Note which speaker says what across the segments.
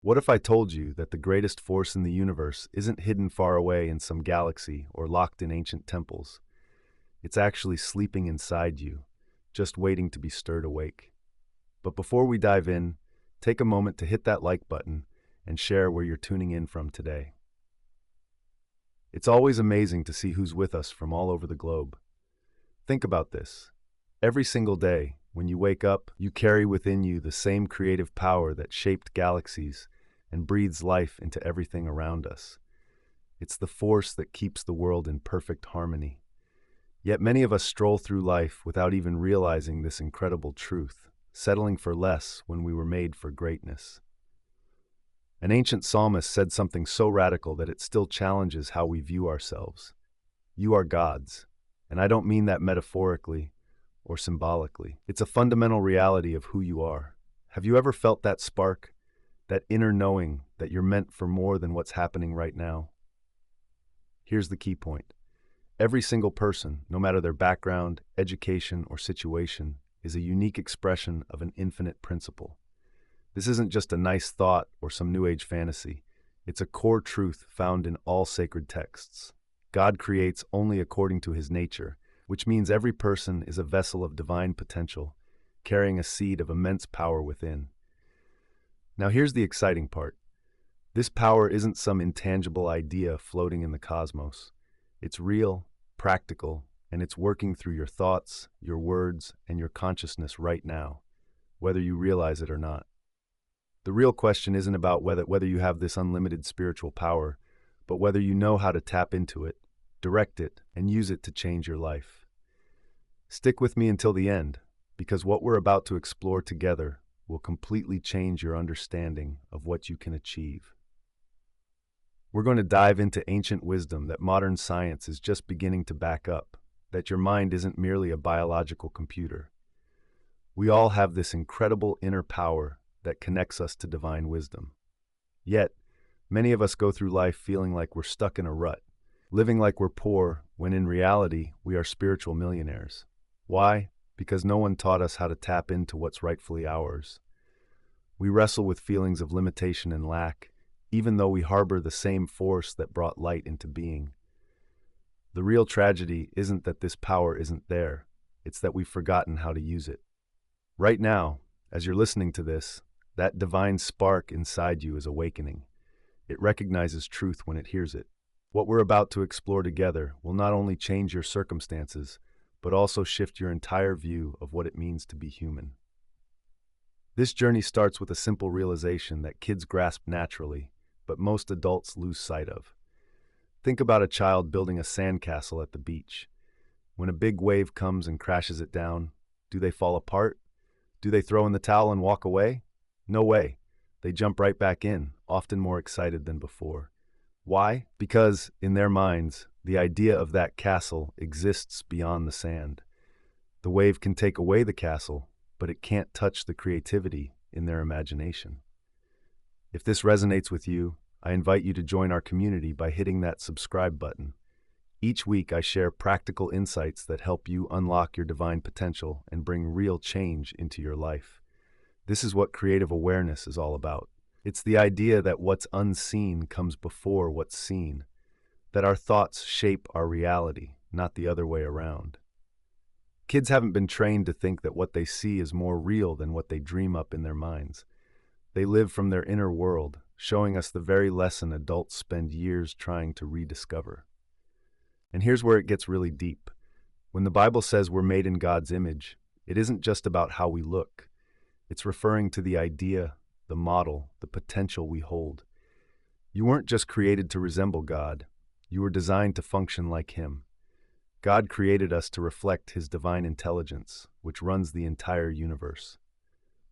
Speaker 1: What if I told you that the greatest force in the universe isn't hidden far away in some galaxy or locked in ancient temples? It's actually sleeping inside you, just waiting to be stirred awake. But before we dive in, take a moment to hit that like button and share where you're tuning in from today. It's always amazing to see who's with us from all over the globe. Think about this. Every single day, when you wake up, you carry within you the same creative power that shaped galaxies and breathes life into everything around us. It's the force that keeps the world in perfect harmony. Yet many of us stroll through life without even realizing this incredible truth, settling for less when we were made for greatness. An ancient psalmist said something so radical that it still challenges how we view ourselves. You are God's, and I don't mean that metaphorically or symbolically. It's a fundamental reality of who you are. Have you ever felt that spark, that inner knowing that you're meant for more than what's happening right now? Here's the key point. Every single person, no matter their background, education, or situation, is a unique expression of an infinite principle. This isn't just a nice thought or some New Age fantasy. It's a core truth found in all sacred texts. God creates only according to his nature, which means every person is a vessel of divine potential, carrying a seed of immense power within. Now here's the exciting part. This power isn't some intangible idea floating in the cosmos. It's real, practical, and it's working through your thoughts, your words, and your consciousness right now, whether you realize it or not. The real question isn't about whether you have this unlimited spiritual power, but whether you know how to tap into it, direct it, and use it to change your life. Stick with me until the end, because what we're about to explore together will completely change your understanding of what you can achieve. We're going to dive into ancient wisdom that modern science is just beginning to back up, that your mind isn't merely a biological computer. We all have this incredible inner power that connects us to divine wisdom. Yet, many of us go through life feeling like we're stuck in a rut, living like we're poor when in reality we are spiritual millionaires. Why? Because no one taught us how to tap into what's rightfully ours. We wrestle with feelings of limitation and lack, even though we harbor the same force that brought light into being. The real tragedy isn't that this power isn't there, it's that we've forgotten how to use it. Right now, as you're listening to this, that divine spark inside you is awakening. It recognizes truth when it hears it. What we're about to explore together will not only change your circumstances, but also shift your entire view of what it means to be human. This journey starts with a simple realization that kids grasp naturally, but most adults lose sight of. Think about a child building a sandcastle at the beach. When a big wave comes and crashes it down, do they fall apart? Do they throw in the towel and walk away? No way. They jump right back in, often more excited than before. Why? Because, in their minds, the idea of that castle exists beyond the sand. The wave can take away the castle, but it can't touch the creativity in their imagination. If this resonates with you, I invite you to join our community by hitting that subscribe button. Each week I share practical insights that help you unlock your divine potential and bring real change into your life. This is what creative awareness is all about. It's the idea that what's unseen comes before what's seen, that our thoughts shape our reality, not the other way around. Kids haven't been trained to think that what they see is more real than what they dream up in their minds. They live from their inner world, showing us the very lesson adults spend years trying to rediscover. And here's where it gets really deep. When the Bible says we're made in God's image, it isn't just about how we look. It's referring to the idea, the model, the potential we hold. You weren't just created to resemble God. You were designed to function like Him. God created us to reflect His divine intelligence, which runs the entire universe.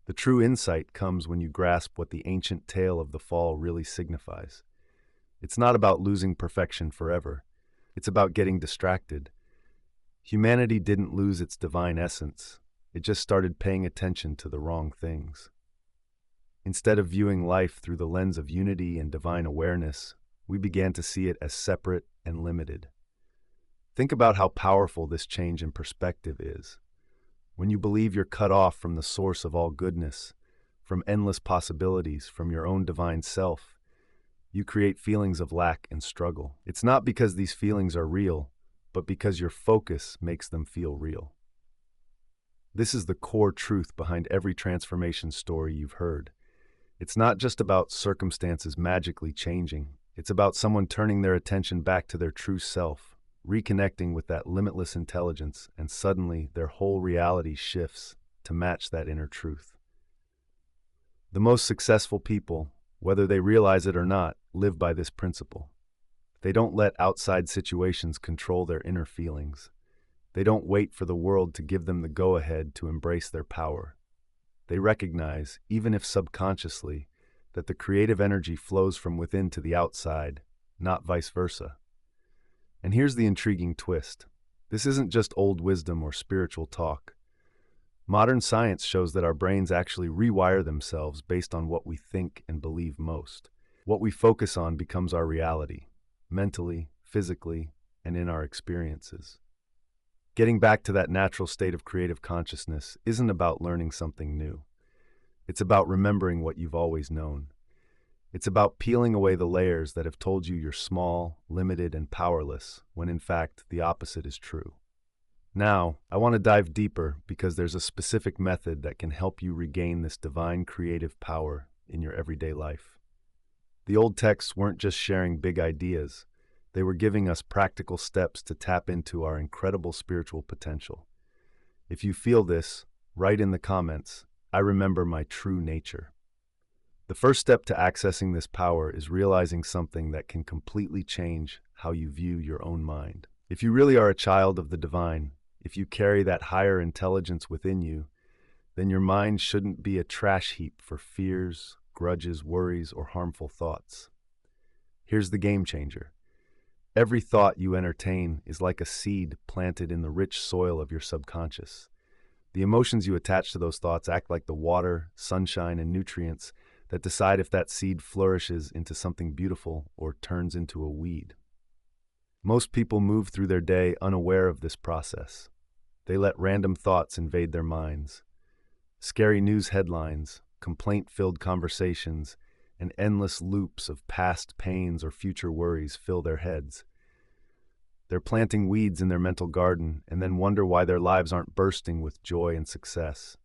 Speaker 1: The true insight comes when you grasp what the ancient tale of the fall really signifies. It's not about losing perfection forever. It's about getting distracted. Humanity didn't lose its divine essence. It just started paying attention to the wrong things. Instead of viewing life through the lens of unity and divine awareness, we began to see it as separate and limited. Think about how powerful this change in perspective is. When you believe you're cut off from the source of all goodness, from endless possibilities, from your own divine self, you create feelings of lack and struggle. It's not because these feelings are real, but because your focus makes them feel real. This is the core truth behind every transformation story you've heard. It's not just about circumstances magically changing. It's about someone turning their attention back to their true self, reconnecting with that limitless intelligence, and suddenly their whole reality shifts to match that inner truth. The most successful people, whether they realize it or not, live by this principle. They don't let outside situations control their inner feelings. They don't wait for the world to give them the go-ahead to embrace their power. They recognize, even if subconsciously, that the creative energy flows from within to the outside, not vice versa. And here's the intriguing twist. This isn't just old wisdom or spiritual talk. Modern science shows that our brains actually rewire themselves based on what we think and believe most. What we focus on becomes our reality, mentally, physically, and in our experiences. Getting back to that natural state of creative consciousness isn't about learning something new. It's about remembering what you've always known. It's about peeling away the layers that have told you you're small, limited, and powerless, when in fact the opposite is true. Now, I want to dive deeper because there's a specific method that can help you regain this divine creative power in your everyday life. The old texts weren't just sharing big ideas. They were giving us practical steps to tap into our incredible spiritual potential. If you feel this, write in the comments, "I remember my true nature." The first step to accessing this power is realizing something that can completely change how you view your own mind. If you really are a child of the divine, if you carry that higher intelligence within you, then your mind shouldn't be a trash heap for fears, grudges, worries, or harmful thoughts. Here's the game changer. Every thought you entertain is like a seed planted in the rich soil of your subconscious. The emotions you attach to those thoughts act like the water, sunshine, and nutrients that decide if that seed flourishes into something beautiful or turns into a weed. Most people move through their day unaware of this process. They let random thoughts invade their minds. Scary news headlines, complaint-filled conversations, and endless loops of past pains or future worries fill their heads. They're planting weeds in their mental garden and then wonder why their lives aren't bursting with joy and success.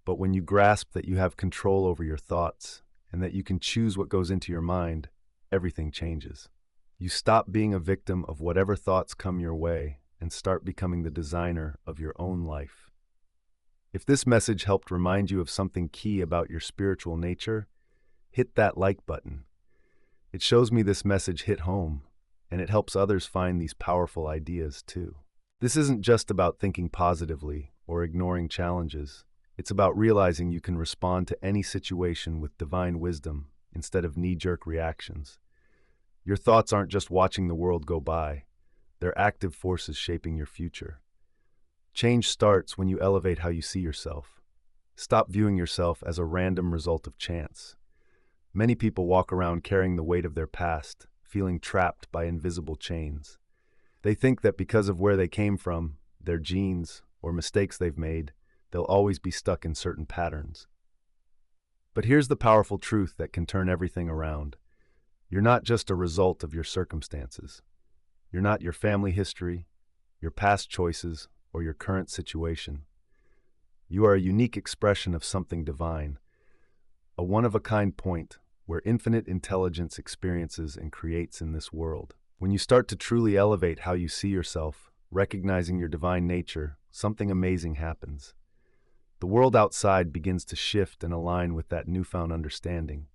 Speaker 1: But when you grasp that you have control over your thoughts and that you can choose what goes into your mind, everything changes. You stop being a victim of whatever thoughts come your way and start becoming the designer of your own life. If this message helped remind you of something key about your spiritual nature, hit that like button. It shows me this message hit home, and it helps others find these powerful ideas too. This isn't just about thinking positively or ignoring challenges. It's about realizing you can respond to any situation with divine wisdom instead of knee-jerk reactions. Your thoughts aren't just watching the world go by. They're active forces shaping your future. Change starts when you elevate how you see yourself. Stop viewing yourself as a random result of chance. Many people walk around carrying the weight of their past, feeling trapped by invisible chains. They think that because of where they came from, their genes, or mistakes they've made, they'll always be stuck in certain patterns. But here's the powerful truth that can turn everything around. You're not just a result of your circumstances. You're not your family history, your past choices, or your current situation. You are a unique expression of something divine, a one-of-a-kind point where infinite intelligence experiences and creates in this world. When you start to truly elevate how you see yourself, recognizing your divine nature, something amazing happens. The world outside begins to shift and align with that newfound understanding.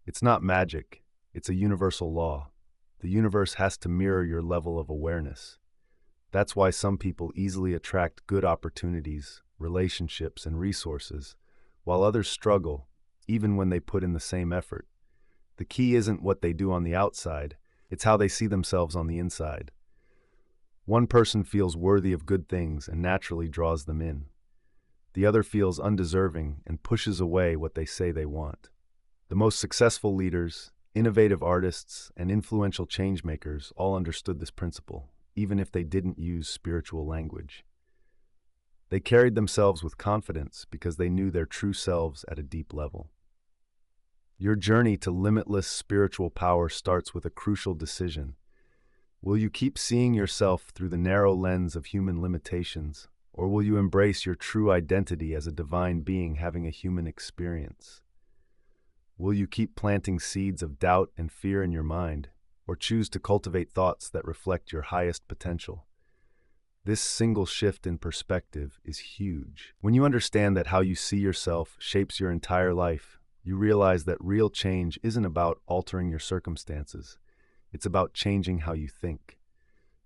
Speaker 1: It's not magic, it's a universal law. The universe has to mirror your level of awareness. That's why some people easily attract good opportunities, relationships, and resources, while others struggle, even when they put in the same effort. The key isn't what they do on the outside, it's how they see themselves on the inside. One person feels worthy of good things and naturally draws them in. The other feels undeserving and pushes away what they say they want. The most successful leaders, innovative artists, and influential changemakers all understood this principle, even if they didn't use spiritual language. They carried themselves with confidence because they knew their true selves at a deep level. Your journey to limitless spiritual power starts with a crucial decision. Will you keep seeing yourself through the narrow lens of human limitations, or will you embrace your true identity as a divine being having a human experience? Will you keep planting seeds of doubt and fear in your mind, or choose to cultivate thoughts that reflect your highest potential? This single shift in perspective is huge. When you understand that how you see yourself shapes your entire life, you realize that real change isn't about altering your circumstances. It's about changing how you think.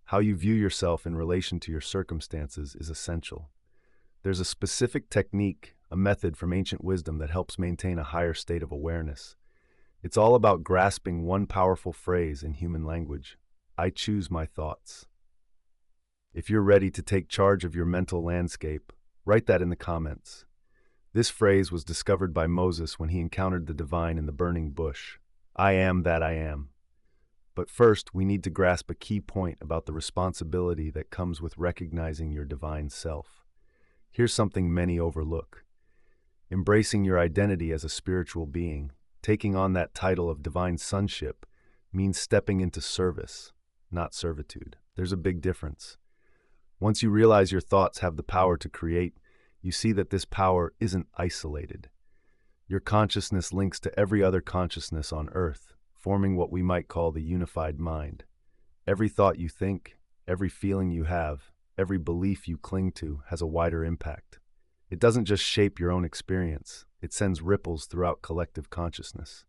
Speaker 1: How you view yourself in relation to your circumstances is essential. There's a specific technique, a method from ancient wisdom that helps maintain a higher state of awareness. It's all about grasping one powerful phrase in human language: I choose my thoughts. If you're ready to take charge of your mental landscape, write that in the comments. This phrase was discovered by Moses when he encountered the divine in the burning bush. I am that I am. But first, we need to grasp a key point about the responsibility that comes with recognizing your divine self. Here's something many overlook. Embracing your identity as a spiritual being, taking on that title of divine sonship, means stepping into service, not servitude. There's a big difference. Once you realize your thoughts have the power to create, you see that this power isn't isolated. Your consciousness links to every other consciousness on Earth, forming what we might call the unified mind. Every thought you think, every feeling you have, every belief you cling to has a wider impact. It doesn't just shape your own experience, it sends ripples throughout collective consciousness.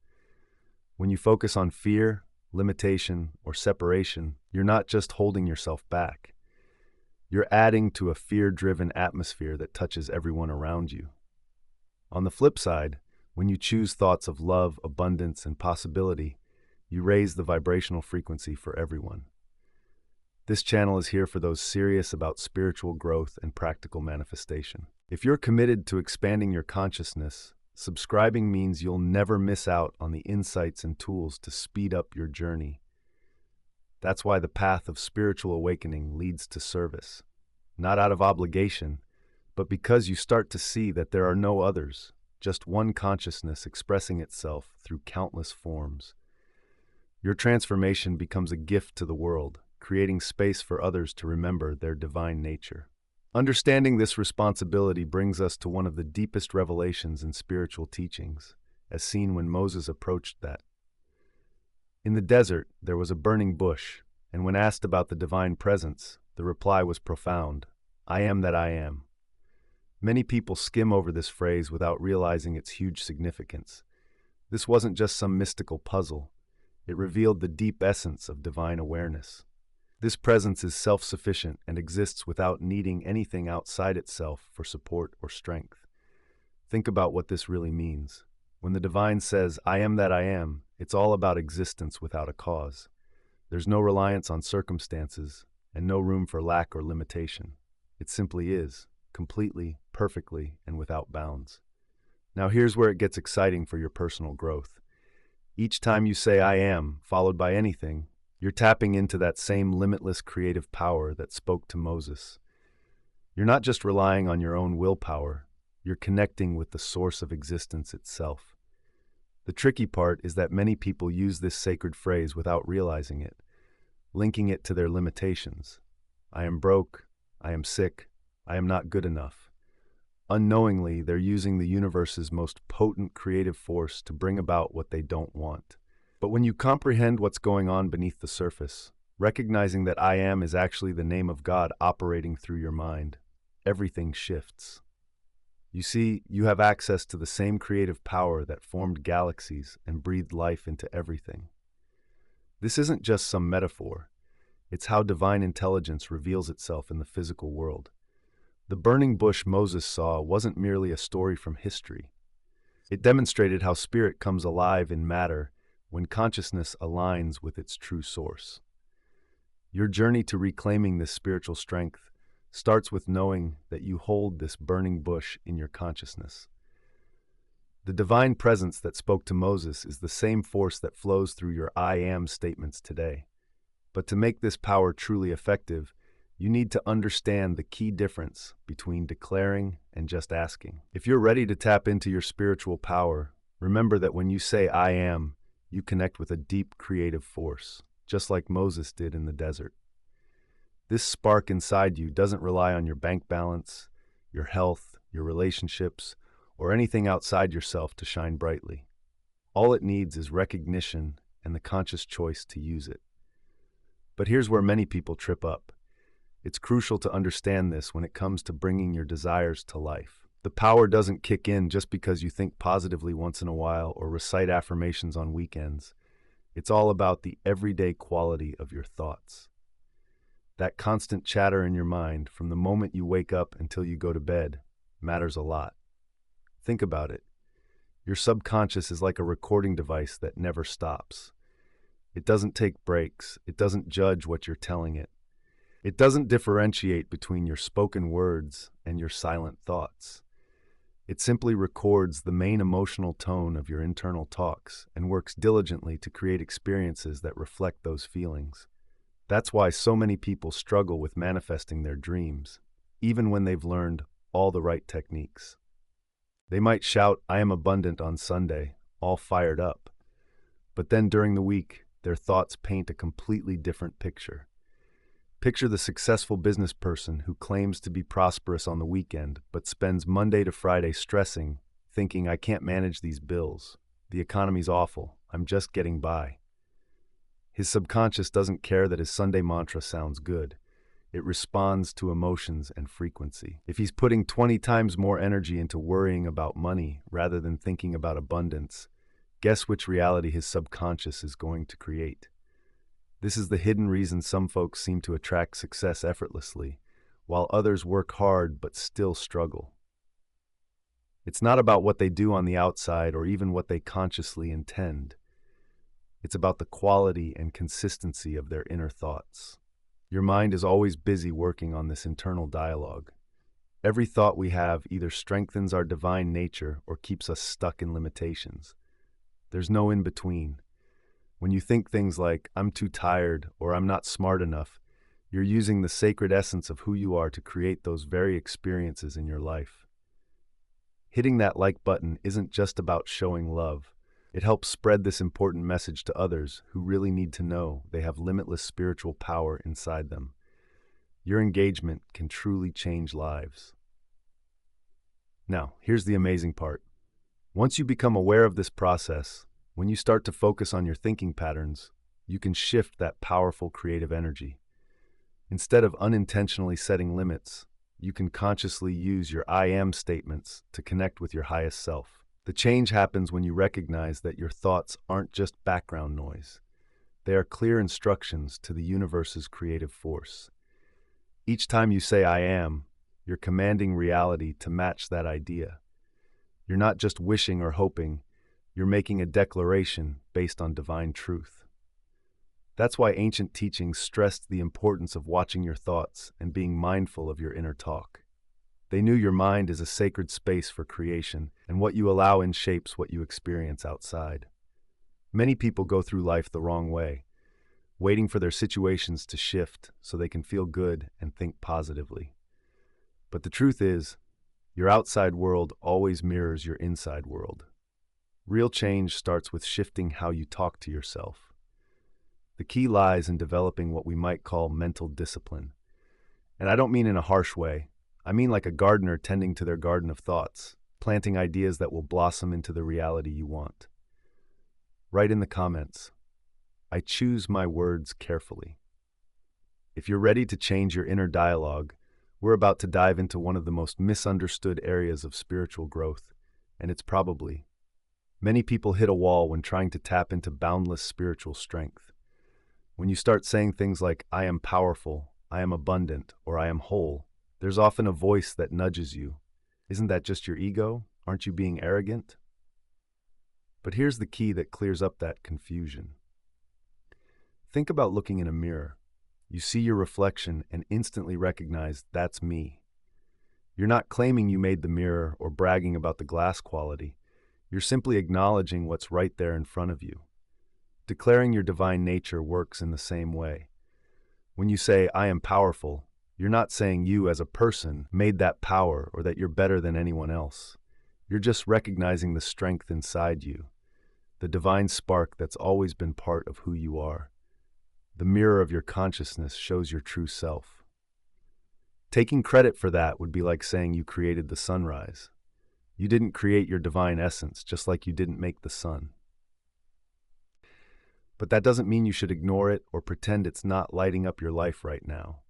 Speaker 1: When you focus on fear, limitation, or separation, you're not just holding yourself back. You're adding to a fear-driven atmosphere that touches everyone around you. On the flip side, when you choose thoughts of love, abundance, and possibility, you raise the vibrational frequency for everyone. This channel is here for those serious about spiritual growth and practical manifestation. If you're committed to expanding your consciousness, subscribing means you'll never miss out on the insights and tools to speed up your journey. That's why the path of spiritual awakening leads to service, not out of obligation, but because you start to see that there are no others, just one consciousness expressing itself through countless forms. Your transformation becomes a gift to the world, creating space for others to remember their divine nature. Understanding this responsibility brings us to one of the deepest revelations in spiritual teachings, as seen when Moses approached that. In the desert, there was a burning bush, and when asked about the divine presence, the reply was profound: I am that I am. Many people skim over this phrase without realizing its huge significance. This wasn't just some mystical puzzle. It revealed the deep essence of divine awareness. This presence is self-sufficient and exists without needing anything outside itself for support or strength. Think about what this really means. When the divine says, I am that I am, it's all about existence without a cause. There's no reliance on circumstances and no room for lack or limitation. It simply is, completely, perfectly, and without bounds. Now here's where it gets exciting for your personal growth. Each time you say I am, followed by anything, you're tapping into that same limitless creative power that spoke to Moses. You're not just relying on your own willpower, you're connecting with the source of existence itself. The tricky part is that many people use this sacred phrase without realizing it, linking it to their limitations. I am broke, I am sick, I am not good enough. Unknowingly, they're using the universe's most potent creative force to bring about what they don't want. But when you comprehend what's going on beneath the surface, recognizing that I am is actually the name of God operating through your mind, everything shifts. You see, you have access to the same creative power that formed galaxies and breathed life into everything. This isn't just some metaphor. It's how divine intelligence reveals itself in the physical world. The burning bush Moses saw wasn't merely a story from history. It demonstrated how spirit comes alive in matter when consciousness aligns with its true source. Your journey to reclaiming this spiritual strength starts with knowing that you hold this burning bush in your consciousness. The divine presence that spoke to Moses is the same force that flows through your I am statements today. But to make this power truly effective, You need to understand the key difference between declaring and just asking. If you're ready to tap into your spiritual power, remember that when you say I am, you connect with a deep creative force, just like Moses did in the desert. This spark inside you doesn't rely on your bank balance, your health, your relationships, or anything outside yourself to shine brightly. All it needs is recognition and the conscious choice to use it. But here's where many people trip up. It's crucial to understand this when it comes to bringing your desires to life. The power doesn't kick in just because you think positively once in a while or recite affirmations on weekends. It's all about the everyday quality of your thoughts. That constant chatter in your mind from the moment you wake up until you go to bed matters a lot. Think about it. Your subconscious is like a recording device that never stops. It doesn't take breaks. It doesn't judge what you're telling it. It doesn't differentiate between your spoken words and your silent thoughts. It simply records the main emotional tone of your internal talks and works diligently to create experiences that reflect those feelings. That's why so many people struggle with manifesting their dreams, even when they've learned all the right techniques. They might shout, "I am abundant" on Sunday, all fired up. But then during the week, their thoughts paint a completely different picture. Picture the successful business person who claims to be prosperous on the weekend, but spends Monday to Friday stressing, thinking, "I can't manage these bills. The economy's awful. I'm just getting by." His subconscious doesn't care that his Sunday mantra sounds good. It responds to emotions and frequency. If he's putting 20 times more energy into worrying about money rather than thinking about abundance, guess which reality his subconscious is going to create? This is the hidden reason some folks seem to attract success effortlessly, while others work hard but still struggle. It's not about what they do on the outside or even what they consciously intend. It's about the quality and consistency of their inner thoughts. Your mind is always busy working on this internal dialogue. Every thought we have either strengthens our divine nature or keeps us stuck in limitations. There's no in between. When you think things like, "I'm too tired" or "I'm not smart enough," you're using the sacred essence of who you are to create those very experiences in your life. Hitting that like button isn't just about showing love. It helps spread this important message to others who really need to know they have limitless spiritual power inside them. Your engagement can truly change lives. Now, here's the amazing part. Once you become aware of this process, when you start to focus on your thinking patterns, you can shift that powerful creative energy. Instead of unintentionally setting limits, you can consciously use your I am statements to connect with your highest self. The change happens when you recognize that your thoughts aren't just background noise. They are clear instructions to the universe's creative force. Each time you say I am, you're commanding reality to match that idea. You're not just wishing or hoping, you're making a declaration based on divine truth. That's why ancient teachings stressed the importance of watching your thoughts and being mindful of your inner talk. They knew your mind is a sacred space for creation, and what you allow in shapes what you experience outside. Many people go through life the wrong way, waiting for their situations to shift so they can feel good and think positively. But the truth is, your outside world always mirrors your inside world. Real change starts with shifting how you talk to yourself. The key lies in developing what we might call mental discipline. And I don't mean in a harsh way. I mean like a gardener tending to their garden of thoughts, planting ideas that will blossom into the reality you want. Write in the comments, "I choose my words carefully." If you're ready to change your inner dialogue, we're about to dive into one of the most misunderstood areas of spiritual growth, and it's probably. Many people hit a wall when trying to tap into boundless spiritual strength. When you start saying things like, "I am powerful," "I am abundant," or "I am whole," there's often a voice that nudges you. "Isn't that just your ego? Aren't you being arrogant?" But here's the key that clears up that confusion. Think about looking in a mirror. You see your reflection and instantly recognize that's me. You're not claiming you made the mirror or bragging about the glass quality. You're simply acknowledging what's right there in front of you. Declaring your divine nature works in the same way. When you say, "I am powerful," You're not saying you as a person made that power or that you're better than anyone else. You're just recognizing the strength inside you, the divine spark that's always been part of who you are. The mirror of your consciousness shows your true self. Taking credit for that would be like saying you created the sunrise. You didn't create your divine essence, just like you didn't make the sun. But that doesn't mean you should ignore it or pretend it's not lighting up your life right now.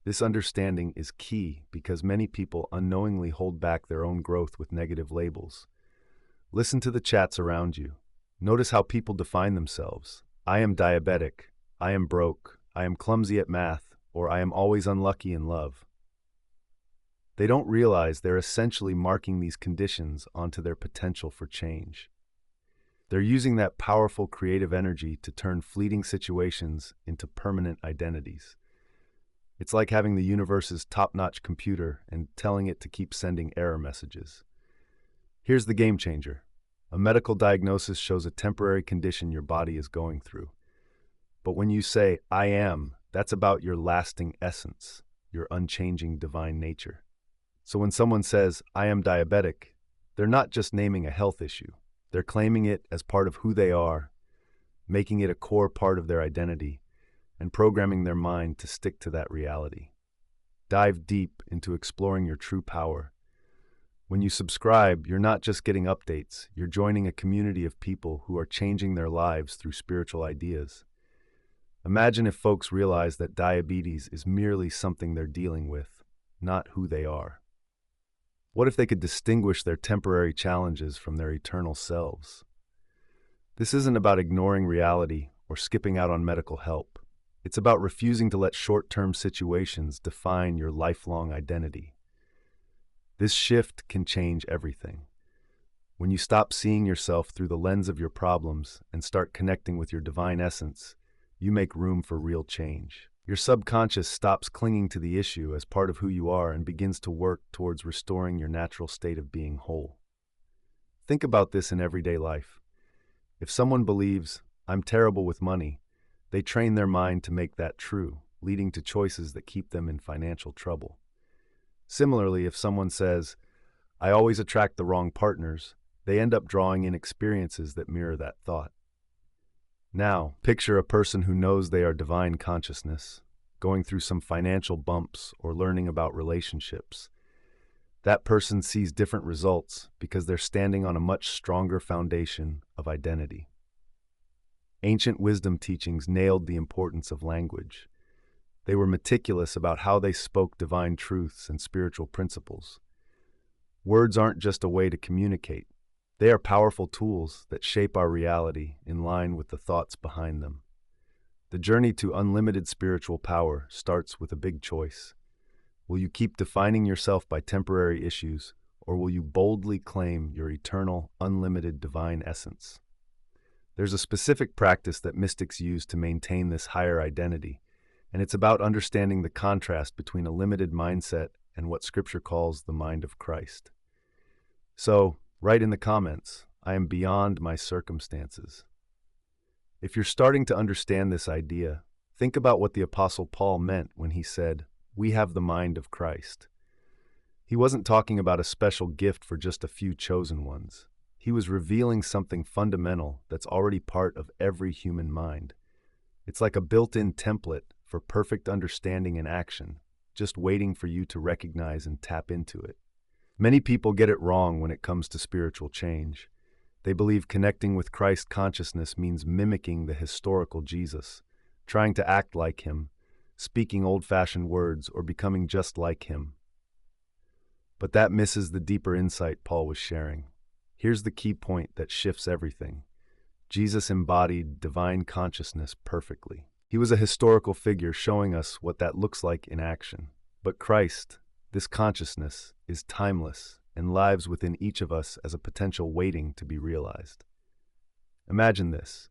Speaker 1: This understanding is key because many people unknowingly hold back their own growth with negative labels. Listen to the chats around you. Notice how people define themselves. I am diabetic, I am broke, I am clumsy at math, or I am always unlucky in love. They don't realize they're essentially marking these conditions onto their potential for change. They're using that powerful creative energy to turn fleeting situations into permanent identities. It's like having the universe's top-notch computer and telling it to keep sending error messages. Here's the game changer. A medical diagnosis shows a temporary condition your body is going through. But when you say, I am, that's about your lasting essence, your unchanging divine nature. So when someone says, I am diabetic, they're not just naming a health issue. They're claiming it as part of who they are, making it a core part of their identity, and programming their mind to stick to that reality. Dive deep into exploring your true power. When you subscribe, you're not just getting updates, you're joining a community of people who are changing their lives through spiritual ideas. Imagine if folks realize that diabetes is merely something they're dealing with, not who they are. What if they could distinguish their temporary challenges from their eternal selves? This isn't about ignoring reality or skipping out on medical help. It's about refusing to let short-term situations define your lifelong identity. This shift can change everything. When you stop seeing yourself through the lens of your problems and start connecting with your divine essence, you make room for real change. Your subconscious stops clinging to the issue as part of who you are and begins to work towards restoring your natural state of being whole. Think about this in everyday life. If someone believes, I'm terrible with money, they train their mind to make that true, leading to choices that keep them in financial trouble. Similarly, if someone says, I always attract the wrong partners, they end up drawing in experiences that mirror that thought. Now, picture a person who knows they are divine consciousness, going through some financial bumps or learning about relationships. That person sees different results because they're standing on a much stronger foundation of identity. Ancient wisdom teachings nailed the importance of language. They were meticulous about how they spoke divine truths and spiritual principles. Words aren't just a way to communicate. They are powerful tools that shape our reality in line with the thoughts behind them. The journey to unlimited spiritual power starts with a big choice. Will you keep defining yourself by temporary issues, or will you boldly claim your eternal, unlimited divine essence? There's a specific practice that mystics use to maintain this higher identity, and it's about understanding the contrast between a limited mindset and what Scripture calls the mind of Christ. So, write in the comments, I am beyond my circumstances. If you're starting to understand this idea, think about what the Apostle Paul meant when he said, we have the mind of Christ. He wasn't talking about a special gift for just a few chosen ones. He was revealing something fundamental that's already part of every human mind. It's like a built-in template for perfect understanding and action, just waiting for you to recognize and tap into it. Many people get it wrong when it comes to spiritual change. They believe connecting with Christ consciousness means mimicking the historical Jesus, trying to act like him, speaking old-fashioned words, or becoming just like him. But that misses the deeper insight Paul was sharing. Here's the key point that shifts everything. Jesus embodied divine consciousness perfectly. He was a historical figure showing us what that looks like in action. But Christ, this consciousness, is timeless and lives within each of us as a potential waiting to be realized. Imagine this.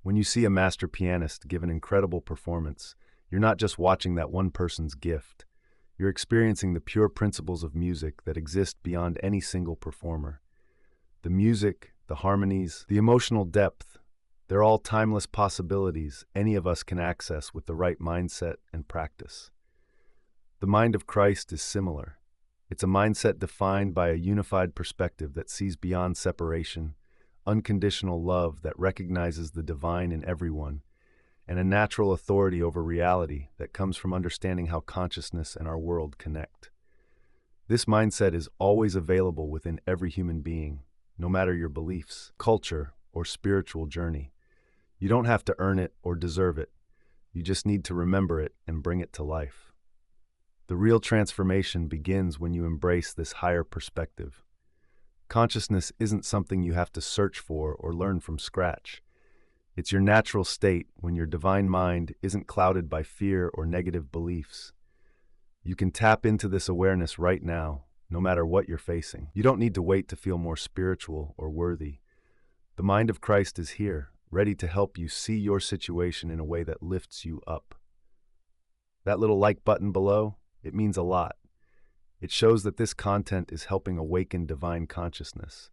Speaker 1: When you see a master pianist give an incredible performance, you're not just watching that one person's gift. You're experiencing the pure principles of music that exist beyond any single performer. The music, the harmonies, the emotional depth, they're all timeless possibilities any of us can access with the right mindset and practice. The mind of Christ is similar. It's a mindset defined by a unified perspective that sees beyond separation, unconditional love that recognizes the divine in everyone, and a natural authority over reality that comes from understanding how consciousness and our world connect. This mindset is always available within every human being, no matter your beliefs, culture, or spiritual journey. You don't have to earn it or deserve it. You just need to remember it and bring it to life. The real transformation begins when you embrace this higher perspective. Consciousness isn't something you have to search for or learn from scratch. It's your natural state when your divine mind isn't clouded by fear or negative beliefs. You can tap into this awareness right now, no matter what you're facing. You don't need to wait to feel more spiritual or worthy. The mind of Christ is here, ready to help you see your situation in a way that lifts you up. That little like button below, it means a lot. It shows that this content is helping awaken divine consciousness.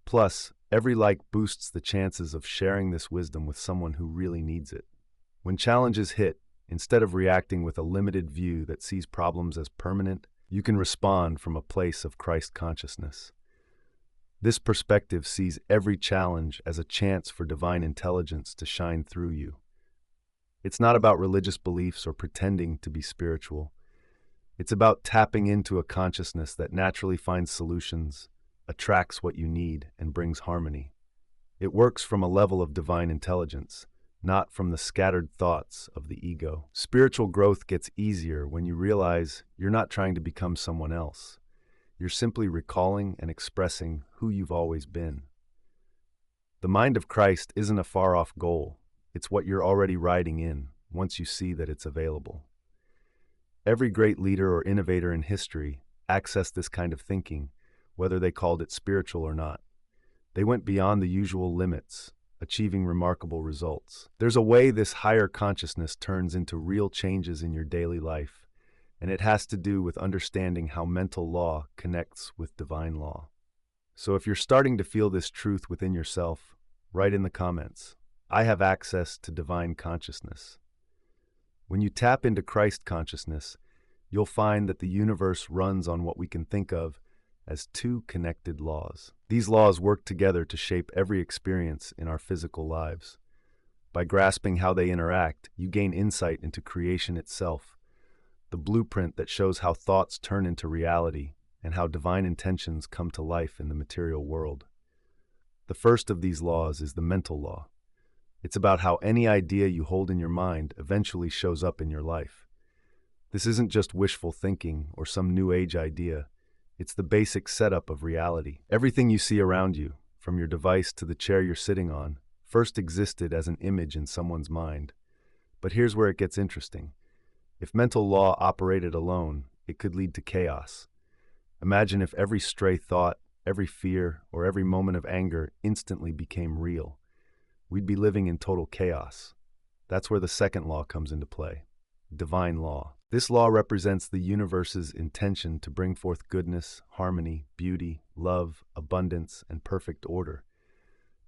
Speaker 1: Plus, every like boosts the chances of sharing this wisdom with someone who really needs it. When challenges hit, instead of reacting with a limited view that sees problems as permanent, you can respond from a place of Christ consciousness. This perspective sees every challenge as a chance for divine intelligence to shine through you. It's not about religious beliefs or pretending to be spiritual. It's about tapping into a consciousness that naturally finds solutions, attracts what you need, and brings harmony. It works from a level of divine intelligence, not from the scattered thoughts of the ego. Spiritual growth gets easier when you realize you're not trying to become someone else. You're simply recalling and expressing who you've always been. The mind of Christ isn't a far-off goal. It's what you're already riding in once you see that it's available. Every great leader or innovator in history accessed this kind of thinking, whether they called it spiritual or not. They went beyond the usual limits, achieving remarkable results. There's a way this higher consciousness turns into real changes in your daily life, and it has to do with understanding how mental law connects with divine law. So if you're starting to feel this truth within yourself, write in the comments, "I have access to divine consciousness." When you tap into Christ consciousness, you'll find that the universe runs on what we can think of as two connected laws. These laws work together to shape every experience in our physical lives. By grasping how they interact, you gain insight into creation itself, the blueprint that shows how thoughts turn into reality and how divine intentions come to life in the material world. The first of these laws is the mental law. It's about how any idea you hold in your mind eventually shows up in your life. This isn't just wishful thinking or some new age idea. It's the basic setup of reality. Everything you see around you, from your device to the chair you're sitting on, first existed as an image in someone's mind. But here's where it gets interesting. If mental law operated alone, it could lead to chaos. Imagine if every stray thought, every fear, or every moment of anger instantly became real. We'd be living in total chaos. That's where the second law comes into play, divine law. This law represents the universe's intention to bring forth goodness, harmony, beauty, love, abundance, and perfect order.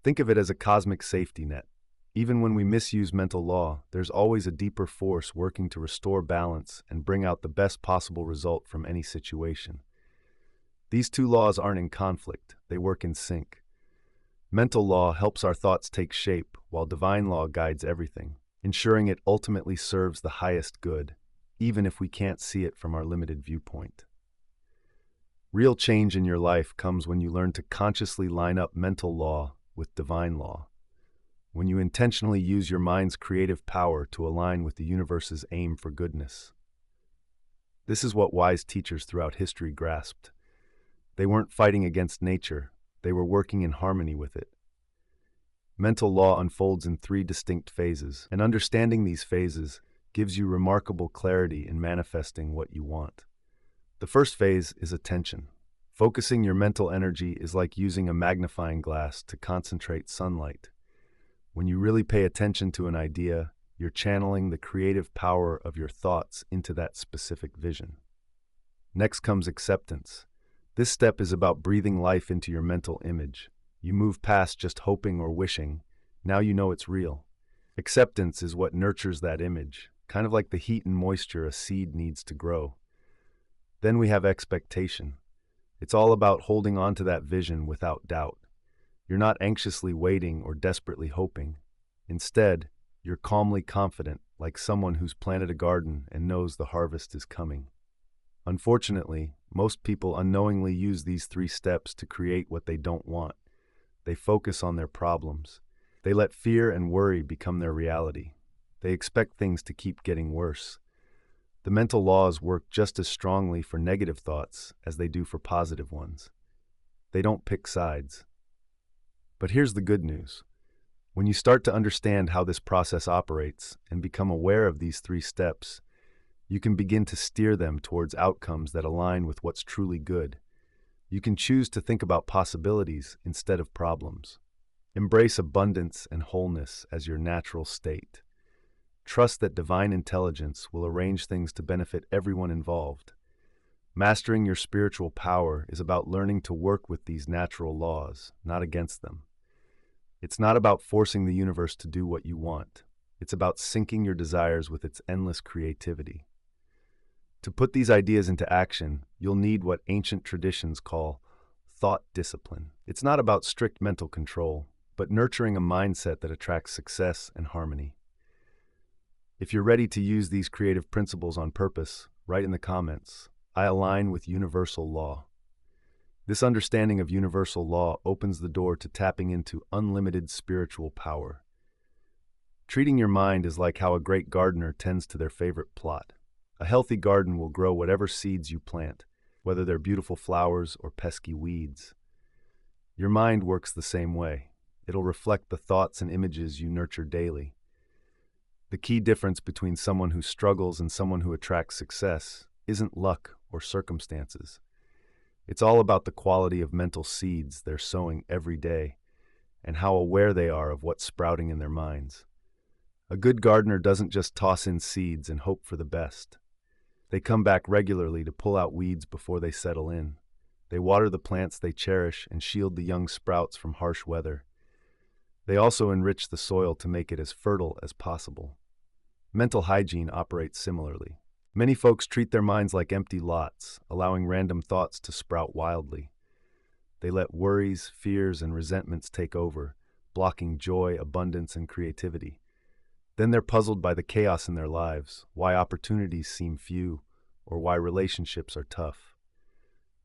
Speaker 1: Think of it as a cosmic safety net. Even when we misuse mental law, there's always a deeper force working to restore balance and bring out the best possible result from any situation. These two laws aren't in conflict, they work in sync. Mental law helps our thoughts take shape, while divine law guides everything, ensuring it ultimately serves the highest good, even if we can't see it from our limited viewpoint. Real change in your life comes when you learn to consciously line up mental law with divine law, when you intentionally use your mind's creative power to align with the universe's aim for goodness. This is what wise teachers throughout history grasped. They weren't fighting against nature, they were working in harmony with it. Mental law unfolds in 3 distinct phases, and understanding these phases gives you remarkable clarity in manifesting what you want. The first phase is attention. Focusing your mental energy is like using a magnifying glass to concentrate sunlight. When you really pay attention to an idea, you're channeling the creative power of your thoughts into that specific vision. Next comes acceptance. This step is about breathing life into your mental image. You move past just hoping or wishing. Now you know it's real. Acceptance is what nurtures that image. kind of like the heat and moisture a seed needs to grow. Then we have expectation. It's all about holding on to that vision without doubt. You're not anxiously waiting or desperately hoping. Instead, you're calmly confident, like someone who's planted a garden and knows the harvest is coming. Unfortunately, most people unknowingly use these 3 steps to create what they don't want. They focus on their problems. They let fear and worry become their reality. They expect things to keep getting worse. The mental laws work just as strongly for negative thoughts as they do for positive ones. They don't pick sides. But here's the good news. When you start to understand how this process operates and become aware of these 3 steps, you can begin to steer them towards outcomes that align with what's truly good. You can choose to think about possibilities instead of problems. Embrace abundance and wholeness as your natural state. Trust that divine intelligence will arrange things to benefit everyone involved. Mastering your spiritual power is about learning to work with these natural laws, not against them. It's not about forcing the universe to do what you want. It's about syncing your desires with its endless creativity. To put these ideas into action, you'll need what ancient traditions call thought discipline. It's not about strict mental control, but nurturing a mindset that attracts success and harmony. If you're ready to use these creative principles on purpose, write in the comments, "I align with universal law." This understanding of universal law opens the door to tapping into unlimited spiritual power. Treating your mind is like how a great gardener tends to their favorite plot. A healthy garden will grow whatever seeds you plant, whether they're beautiful flowers or pesky weeds. Your mind works the same way. It'll reflect the thoughts and images you nurture daily. The key difference between someone who struggles and someone who attracts success isn't luck or circumstances. It's all about the quality of mental seeds they're sowing every day and how aware they are of what's sprouting in their minds. A good gardener doesn't just toss in seeds and hope for the best. They come back regularly to pull out weeds before they settle in. They water the plants they cherish and shield the young sprouts from harsh weather. They also enrich the soil to make it as fertile as possible. Mental hygiene operates similarly. Many folks treat their minds like empty lots, allowing random thoughts to sprout wildly. They let worries, fears, and resentments take over, blocking joy, abundance, and creativity. Then they're puzzled by the chaos in their lives, why opportunities seem few, or why relationships are tough.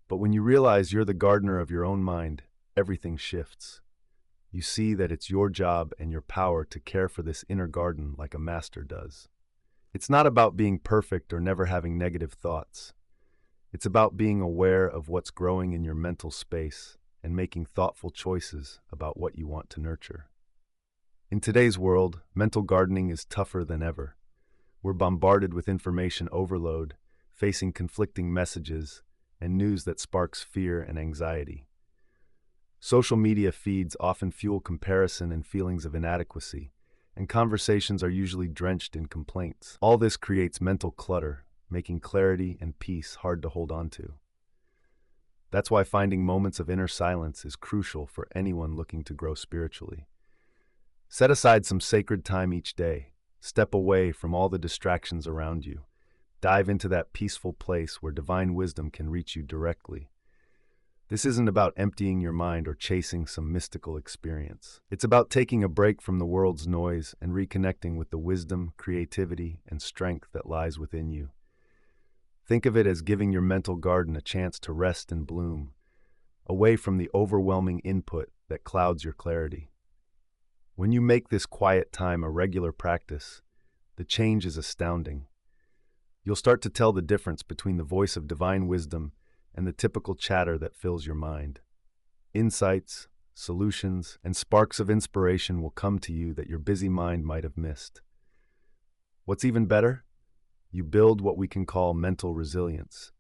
Speaker 1: But when you realize you're the gardener of your own mind, everything shifts. You see that it's your job and your power to care for this inner garden like a master does. It's not about being perfect or never having negative thoughts. It's about being aware of what's growing in your mental space and making thoughtful choices about what you want to nurture. In today's world, mental gardening is tougher than ever. We're bombarded with information overload, facing conflicting messages, and news that sparks fear and anxiety. Social media feeds often fuel comparison and feelings of inadequacy, and conversations are usually drenched in complaints. All this creates mental clutter, making clarity and peace hard to hold on to. That's why finding moments of inner silence is crucial for anyone looking to grow spiritually. Set aside some sacred time each day. Step away from all the distractions around you. Dive into that peaceful place where divine wisdom can reach you directly. This isn't about emptying your mind or chasing some mystical experience. It's about taking a break from the world's noise and reconnecting with the wisdom, creativity, and strength that lies within you. Think of it as giving your mental garden a chance to rest and bloom, away from the overwhelming input that clouds your clarity. When you make this quiet time a regular practice, the change is astounding. You'll start to tell the difference between the voice of divine wisdom and the typical chatter that fills your mind. Insights, solutions, and sparks of inspiration will come to you that your busy mind might have missed. What's even better? You build what we can call mental resilience.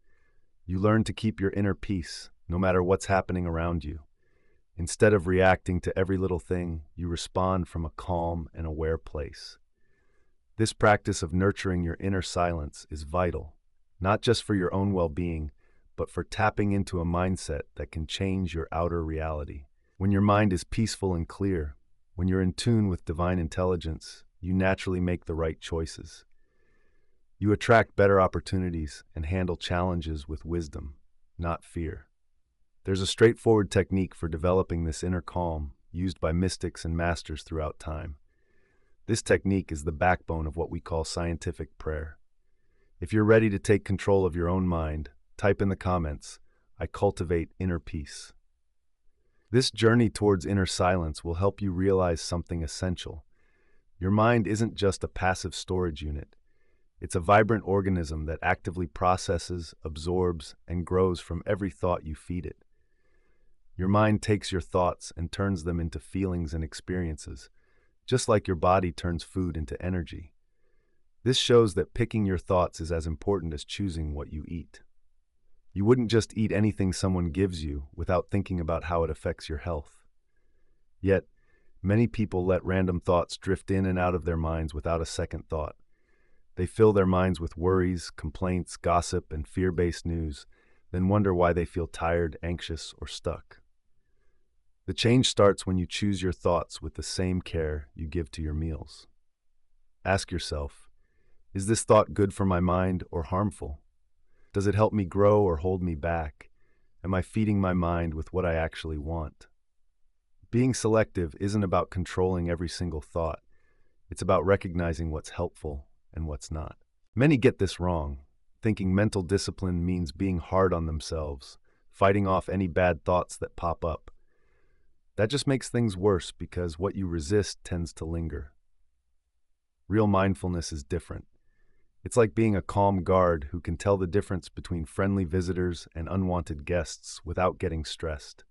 Speaker 1: You learn to keep your inner peace, no matter what's happening around you. Instead of reacting to every little thing, you respond from a calm and aware place. This practice of nurturing your inner silence is vital, not just for your own well-being, but for tapping into a mindset that can change your outer reality. When your mind is peaceful and clear, when you're in tune with divine intelligence, you naturally make the right choices. You attract better opportunities and handle challenges with wisdom, not fear. There's a straightforward technique for developing this inner calm used by mystics and masters throughout time. This technique is the backbone of what we call scientific prayer. If you're ready to take control of your own mind, type in the comments, "I cultivate inner peace." This journey towards inner silence will help you realize something essential. Your mind isn't just a passive storage unit. It's a vibrant organism that actively processes, absorbs, and grows from every thought you feed it. Your mind takes your thoughts and turns them into feelings and experiences, just like your body turns food into energy. This shows that picking your thoughts is as important as choosing what you eat. You wouldn't just eat anything someone gives you without thinking about how it affects your health. Yet, many people let random thoughts drift in and out of their minds without a second thought. They fill their minds with worries, complaints, gossip, and fear-based news, then wonder why they feel tired, anxious, or stuck. The change starts when you choose your thoughts with the same care you give to your meals. Ask yourself, is this thought good for my mind or harmful? Does it help me grow or hold me back? Am I feeding my mind with what I actually want? Being selective isn't about controlling every single thought. It's about recognizing what's helpful and what's not. Many get this wrong, thinking mental discipline means being hard on themselves, fighting off any bad thoughts that pop up. That just makes things worse because what you resist tends to linger. Real mindfulness is different. It's like being a calm guard who can tell the difference between friendly visitors and unwanted guests without getting stressed.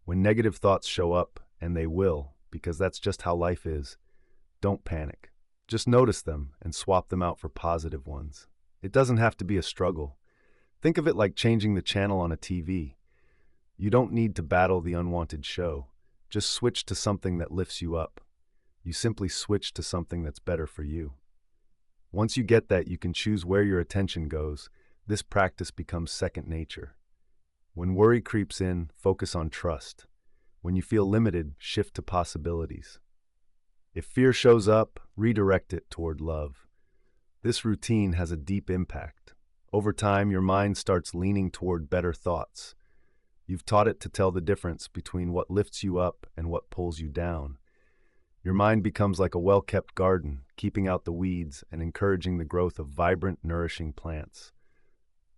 Speaker 1: When negative thoughts show up, and they will, because that's just how life is, don't panic. Just notice them and swap them out for positive ones. It doesn't have to be a struggle. Think of it like changing the channel on a TV. You don't need to battle the unwanted show. Just switch to something that lifts you up. You simply switch to something that's better for you. Once you get that, you can choose where your attention goes. This practice becomes second nature. When worry creeps in, focus on trust. When you feel limited, shift to possibilities. If fear shows up, redirect it toward love. This routine has a deep impact. Over time, your mind starts leaning toward better thoughts. You've taught it to tell the difference between what lifts you up and what pulls you down. Your mind becomes like a well-kept garden, keeping out the weeds and encouraging the growth of vibrant, nourishing plants.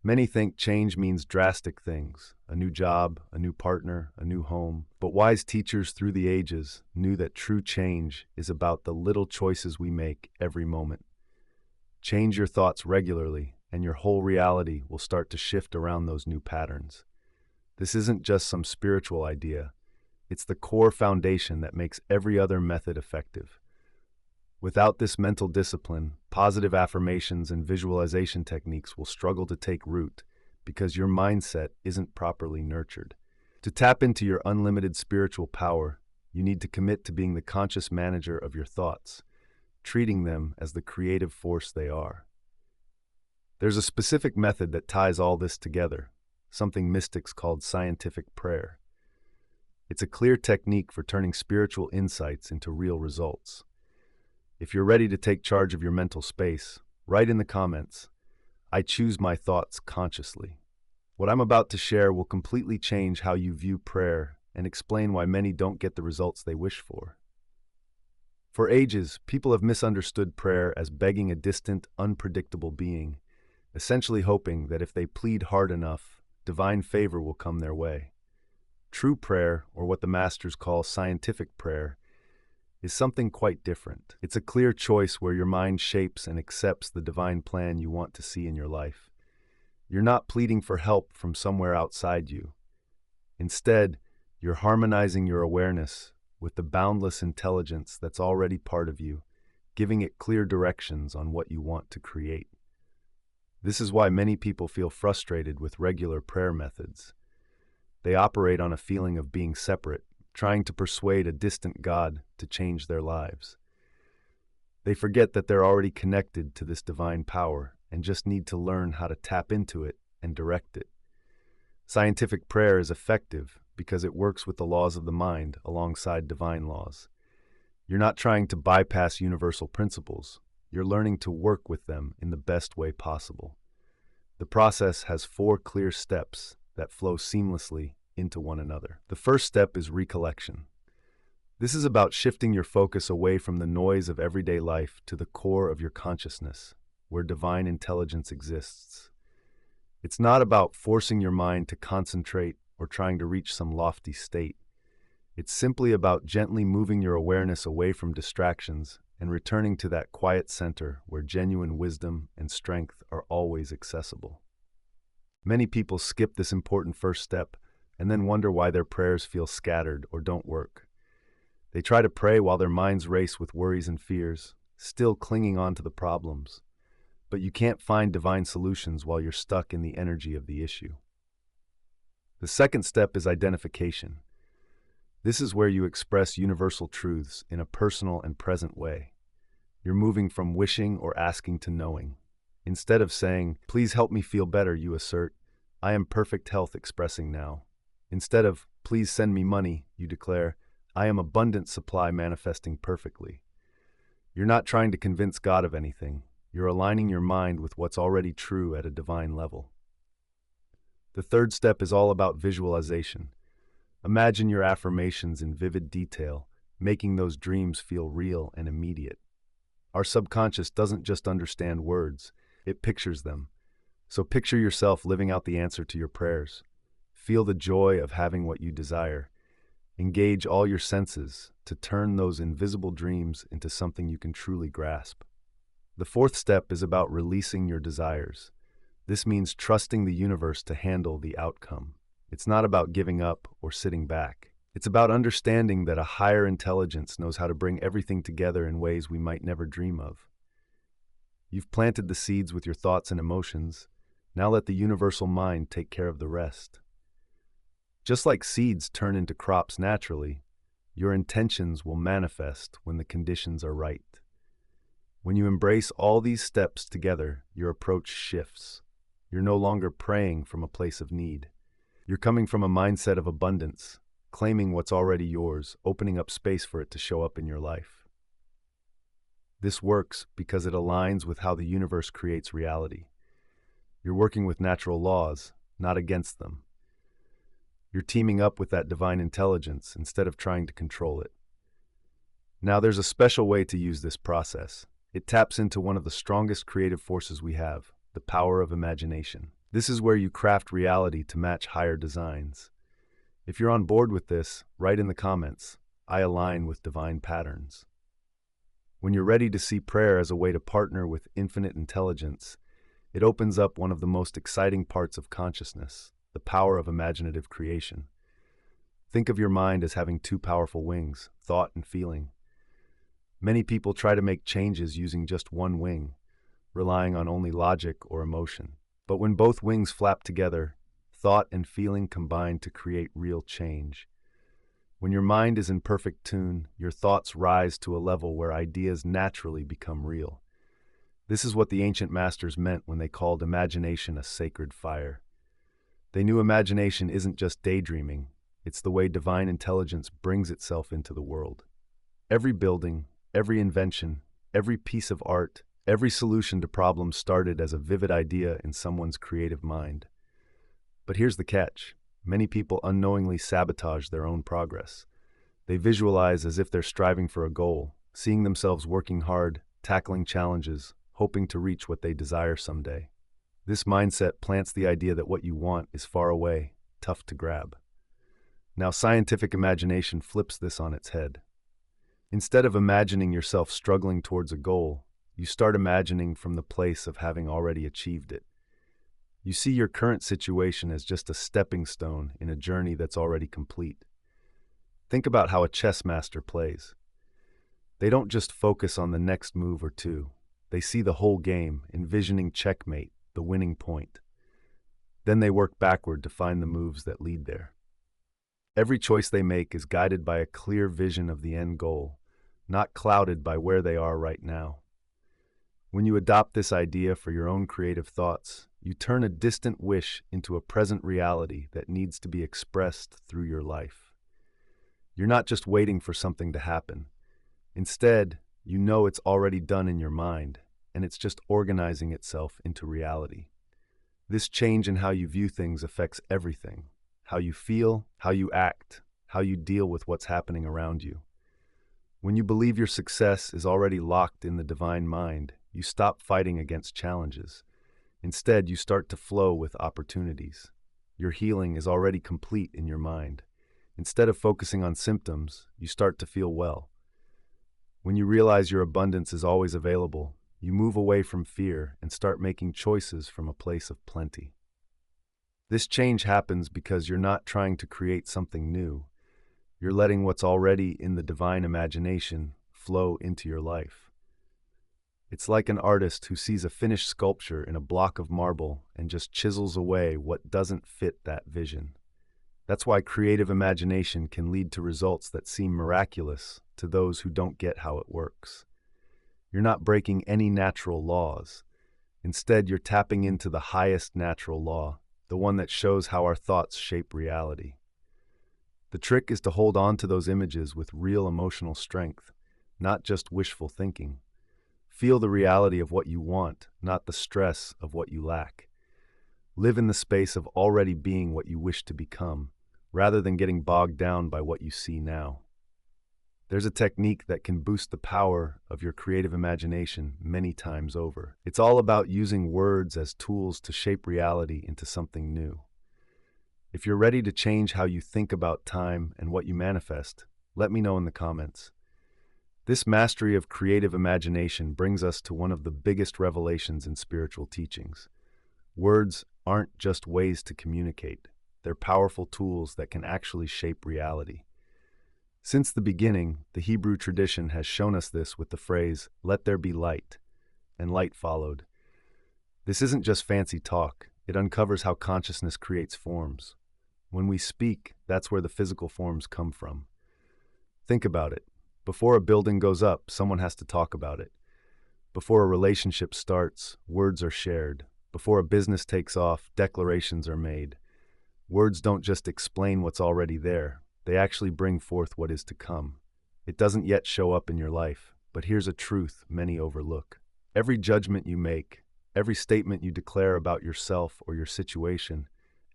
Speaker 1: Many think change means drastic things, a new job, a new partner, a new home. But wise teachers through the ages knew that true change is about the little choices we make every moment. Change your thoughts regularly, and your whole reality will start to shift around those new patterns. This isn't just some spiritual idea. It's the core foundation that makes every other method effective. Without this mental discipline, positive affirmations and visualization techniques will struggle to take root because your mindset isn't properly nurtured. To tap into your unlimited spiritual power, you need to commit to being the conscious manager of your thoughts, treating them as the creative force they are. There's a specific method that ties all this together, something mystics called scientific prayer. It's a clear technique for turning spiritual insights into real results. If you're ready to take charge of your mental space, write in the comments, "I choose my thoughts consciously." What I'm about to share will completely change how you view prayer and explain why many don't get the results they wish for. For ages, people have misunderstood prayer as begging a distant, unpredictable being, essentially hoping that if they plead hard enough, divine favor will come their way. True prayer, or what the masters call scientific prayer, is something quite different. It's a clear choice where your mind shapes and accepts the divine plan you want to see in your life. You're not pleading for help from somewhere outside you. Instead, you're harmonizing your awareness with the boundless intelligence that's already part of you, giving it clear directions on what you want to create. This is why many people feel frustrated with regular prayer methods. They operate on a feeling of being separate, trying to persuade a distant God to change their lives. They forget that they're already connected to this divine power and just need to learn how to tap into it and direct it. Scientific prayer is effective because it works with the laws of the mind alongside divine laws. You're not trying to bypass universal principles. You're learning to work with them in the best way possible. The process has 4 clear steps that flow seamlessly into one another. The first step is recollection. This is about shifting your focus away from the noise of everyday life to the core of your consciousness, where divine intelligence exists. It's not about forcing your mind to concentrate or trying to reach some lofty state. It's simply about gently moving your awareness away from distractions and returning to that quiet center where genuine wisdom and strength are always accessible. Many people skip this important first step and then wonder why their prayers feel scattered or don't work. They try to pray while their minds race with worries and fears, still clinging on to the problems. But you can't find divine solutions while you're stuck in the energy of the issue. The second step is identification. This is where you express universal truths in a personal and present way. You're moving from wishing or asking to knowing. Instead of saying, "Please help me feel better," you assert, "I am perfect health expressing now." Instead of, "Please send me money," you declare, "I am abundant supply manifesting perfectly." You're not trying to convince God of anything. You're aligning your mind with what's already true at a divine level. The third step is all about visualization. Imagine your affirmations in vivid detail, making those dreams feel real and immediate. Our subconscious doesn't just understand words, it pictures them. So picture yourself living out the answer to your prayers. Feel the joy of having what you desire. Engage all your senses to turn those invisible dreams into something you can truly grasp. The fourth step is about releasing your desires. This means trusting the universe to handle the outcome. It's not about giving up or sitting back. It's about understanding that a higher intelligence knows how to bring everything together in ways we might never dream of. You've planted the seeds with your thoughts and emotions. Now let the universal mind take care of the rest. Just like seeds turn into crops naturally, your intentions will manifest when the conditions are right. When you embrace all these steps together, your approach shifts. You're no longer praying from a place of need. You're coming from a mindset of abundance, claiming what's already yours, opening up space for it to show up in your life. This works because it aligns with how the universe creates reality. You're working with natural laws, not against them. You're teaming up with that divine intelligence instead of trying to control it. Now, there's a special way to use this process. It taps into one of the strongest creative forces we have, the power of imagination. This is where you craft reality to match higher designs. If you're on board with this, write in the comments, "I align with divine patterns." When you're ready to see prayer as a way to partner with infinite intelligence, it opens up one of the most exciting parts of consciousness, the power of imaginative creation. Think of your mind as having 2 powerful wings, thought and feeling. Many people try to make changes using just one wing, relying on only logic or emotion. But when both wings flap together, thought and feeling combine to create real change. When your mind is in perfect tune, your thoughts rise to a level where ideas naturally become real. This is what the ancient masters meant when they called imagination a sacred fire. They knew imagination isn't just daydreaming, it's the way divine intelligence brings itself into the world. Every building, every invention, every piece of art, every solution to problems started as a vivid idea in someone's creative mind. But here's the catch. Many people unknowingly sabotage their own progress. They visualize as if they're striving for a goal, seeing themselves working hard, tackling challenges, hoping to reach what they desire someday. This mindset plants the idea that what you want is far away, tough to grab. Now, scientific imagination flips this on its head. Instead of imagining yourself struggling towards a goal, you start imagining from the place of having already achieved it. You see your current situation as just a stepping stone in a journey that's already complete. Think about how a chess master plays. They don't just focus on the next move or two. They see the whole game, envisioning checkmate, the winning point. Then they work backward to find the moves that lead there. Every choice they make is guided by a clear vision of the end goal, not clouded by where they are right now. When you adopt this idea for your own creative thoughts, you turn a distant wish into a present reality that needs to be expressed through your life. You're not just waiting for something to happen. Instead, You know it's already done in your mind, and it's just organizing itself into reality. This change in how you view things affects everything: how you feel, how you act, how you deal with what's happening around you. When you believe your success is already locked in the divine mind, you stop fighting against challenges. Instead, you start to flow with opportunities. Your healing is already complete in your mind. Instead of focusing on symptoms, you start to feel well. When you realize your abundance is always available, you move away from fear and start making choices from a place of plenty. This change happens because you're not trying to create something new. You're letting what's already in the divine imagination flow into your life. It's like an artist who sees a finished sculpture in a block of marble and just chisels away what doesn't fit that vision. That's why creative imagination can lead to results that seem miraculous to those who don't get how it works. You're not breaking any natural laws. Instead, you're tapping into the highest natural law, the one that shows how our thoughts shape reality. The trick is to hold on to those images with real emotional strength, not just wishful thinking. Feel the reality of what you want, not the stress of what you lack. Live in the space of already being what you wish to become, rather than getting bogged down by what you see now. There's a technique that can boost the power of your creative imagination many times over. It's all about using words as tools to shape reality into something new. If you're ready to change how you think about time and what you manifest, let me know in the comments. This mastery of creative imagination brings us to one of the biggest revelations in spiritual teachings. Words aren't just ways to communicate. They're powerful tools that can actually shape reality. Since the beginning, the Hebrew tradition has shown us this with the phrase, "Let there be light," and light followed. This isn't just fancy talk. It uncovers how consciousness creates forms. When we speak, that's where the physical forms come from. Think about it. Before a building goes up, someone has to talk about it. Before a relationship starts, words are shared. Before a business takes off, declarations are made. Words don't just explain what's already there. They actually bring forth what is to come. It doesn't yet show up in your life, but here's a truth many overlook. Every judgment you make, every statement you declare about yourself or your situation,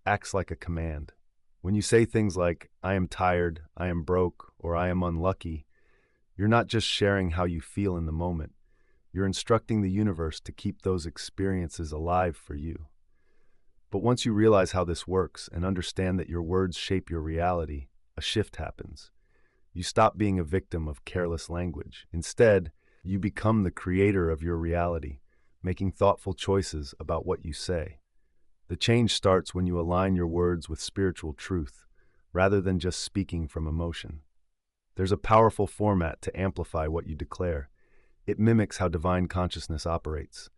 Speaker 1: acts like a command. When you say things like, "I am tired," "I am broke," or "I am unlucky," you're not just sharing how you feel in the moment. You're instructing the universe to keep those experiences alive for you. But once you realize how this works and understand that your words shape your reality, a shift happens. You stop being a victim of careless language. Instead, you become the creator of your reality, making thoughtful choices about what you say. The change starts when you align your words with spiritual truth, rather than just speaking from emotion. There's a powerful format to amplify what you declare. It mimics how divine consciousness operates.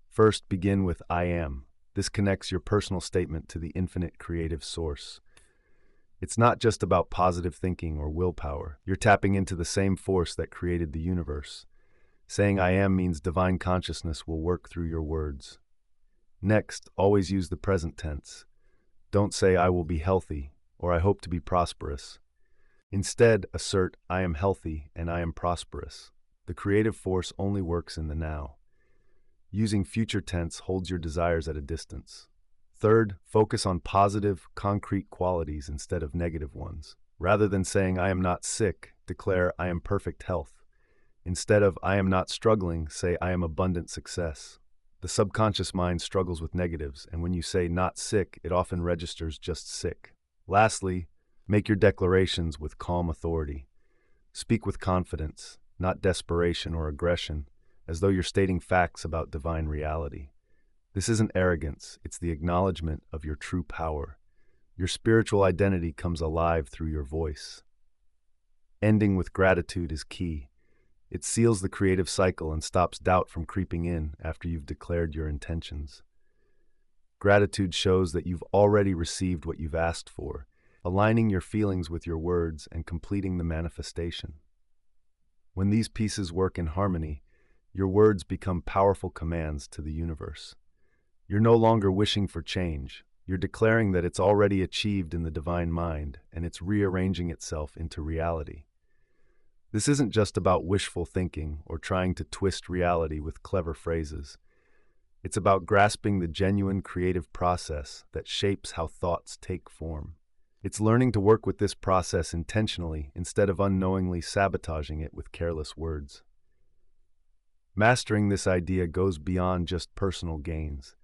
Speaker 1: First, begin with "I am." This connects your personal statement to the infinite creative source. It's not just about positive thinking or willpower. You're tapping into the same force that created the universe. Saying "I am" means divine consciousness will work through your words. Next, always use the present tense. Don't say "I will be healthy" or "I hope to be prosperous." Instead, assert "I am healthy and I am prosperous." The creative force only works in the now. Using future tense holds your desires at a distance. Third, focus on positive, concrete qualities instead of negative ones. Rather than saying "I am not sick," declare "I am perfect health." Instead of "I am not struggling," say "I am abundant success." The subconscious mind struggles with negatives, and when you say "not sick," it often registers just sick. Lastly, make your declarations with calm authority. Speak with confidence, not desperation or aggression, as though you're stating facts about divine reality. This isn't arrogance, it's the acknowledgement of your true power. Your spiritual identity comes alive through your voice. Ending with gratitude is key. It seals the creative cycle and stops doubt from creeping in after you've declared your intentions. Gratitude shows that you've already received what you've asked for, aligning your feelings with your words and completing the manifestation. When these pieces work in harmony, your words become powerful commands to the universe. You're no longer wishing for change. You're declaring that it's already achieved in the divine mind, and it's rearranging itself into reality. This isn't just about wishful thinking or trying to twist reality with clever phrases. It's about grasping the genuine creative process that shapes how thoughts take form. It's learning to work with this process intentionally instead of unknowingly sabotaging it with careless words. Mastering this idea goes beyond just personal gains.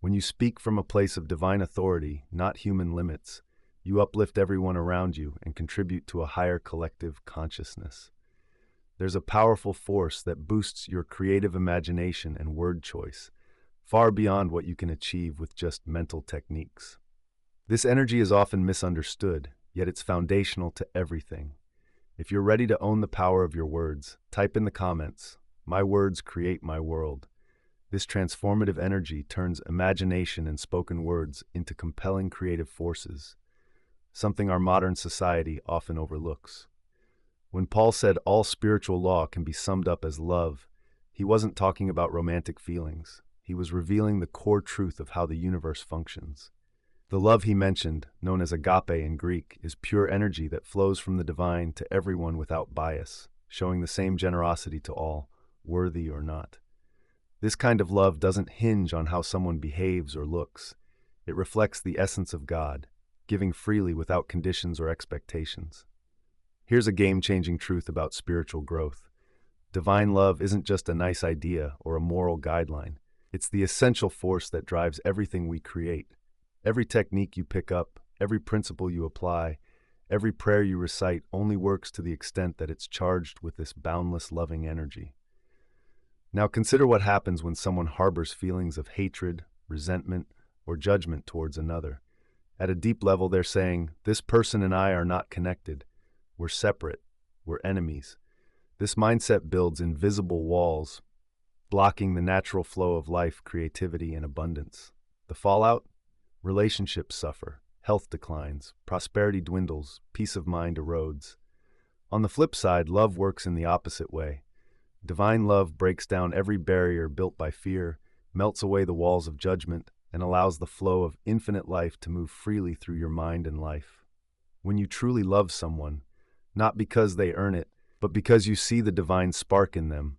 Speaker 1: When you speak from a place of divine authority, not human limits, you uplift everyone around you and contribute to a higher collective consciousness. There's a powerful force that boosts your creative imagination and word choice, far beyond what you can achieve with just mental techniques. This energy is often misunderstood, yet it's foundational to everything. If you're ready to own the power of your words, type in the comments, "My words create my world." This transformative energy turns imagination and spoken words into compelling creative forces, something our modern society often overlooks. When Paul said all spiritual law can be summed up as love, he wasn't talking about romantic feelings. He was revealing the core truth of how the universe functions. The love he mentioned, known as agape in Greek, is pure energy that flows from the divine to everyone without bias, showing the same generosity to all, worthy or not. This kind of love doesn't hinge on how someone behaves or looks. It reflects the essence of God, giving freely without conditions or expectations. Here's a game-changing truth about spiritual growth. Divine love isn't just a nice idea or a moral guideline. It's the essential force that drives everything we create. Every technique you pick up, every principle you apply, every prayer you recite only works to the extent that it's charged with this boundless loving energy. Now consider what happens when someone harbors feelings of hatred, resentment, or judgment towards another. At a deep level, they're saying, "This person and I are not connected. We're separate. We're enemies." This mindset builds invisible walls, blocking the natural flow of life, creativity, and abundance. The fallout? Relationships suffer, health declines, prosperity dwindles, peace of mind erodes. On the flip side, love works in the opposite way. Divine love breaks down every barrier built by fear, melts away the walls of judgment, and allows the flow of infinite life to move freely through your mind and life. When you truly love someone, not because they earn it, but because you see the divine spark in them,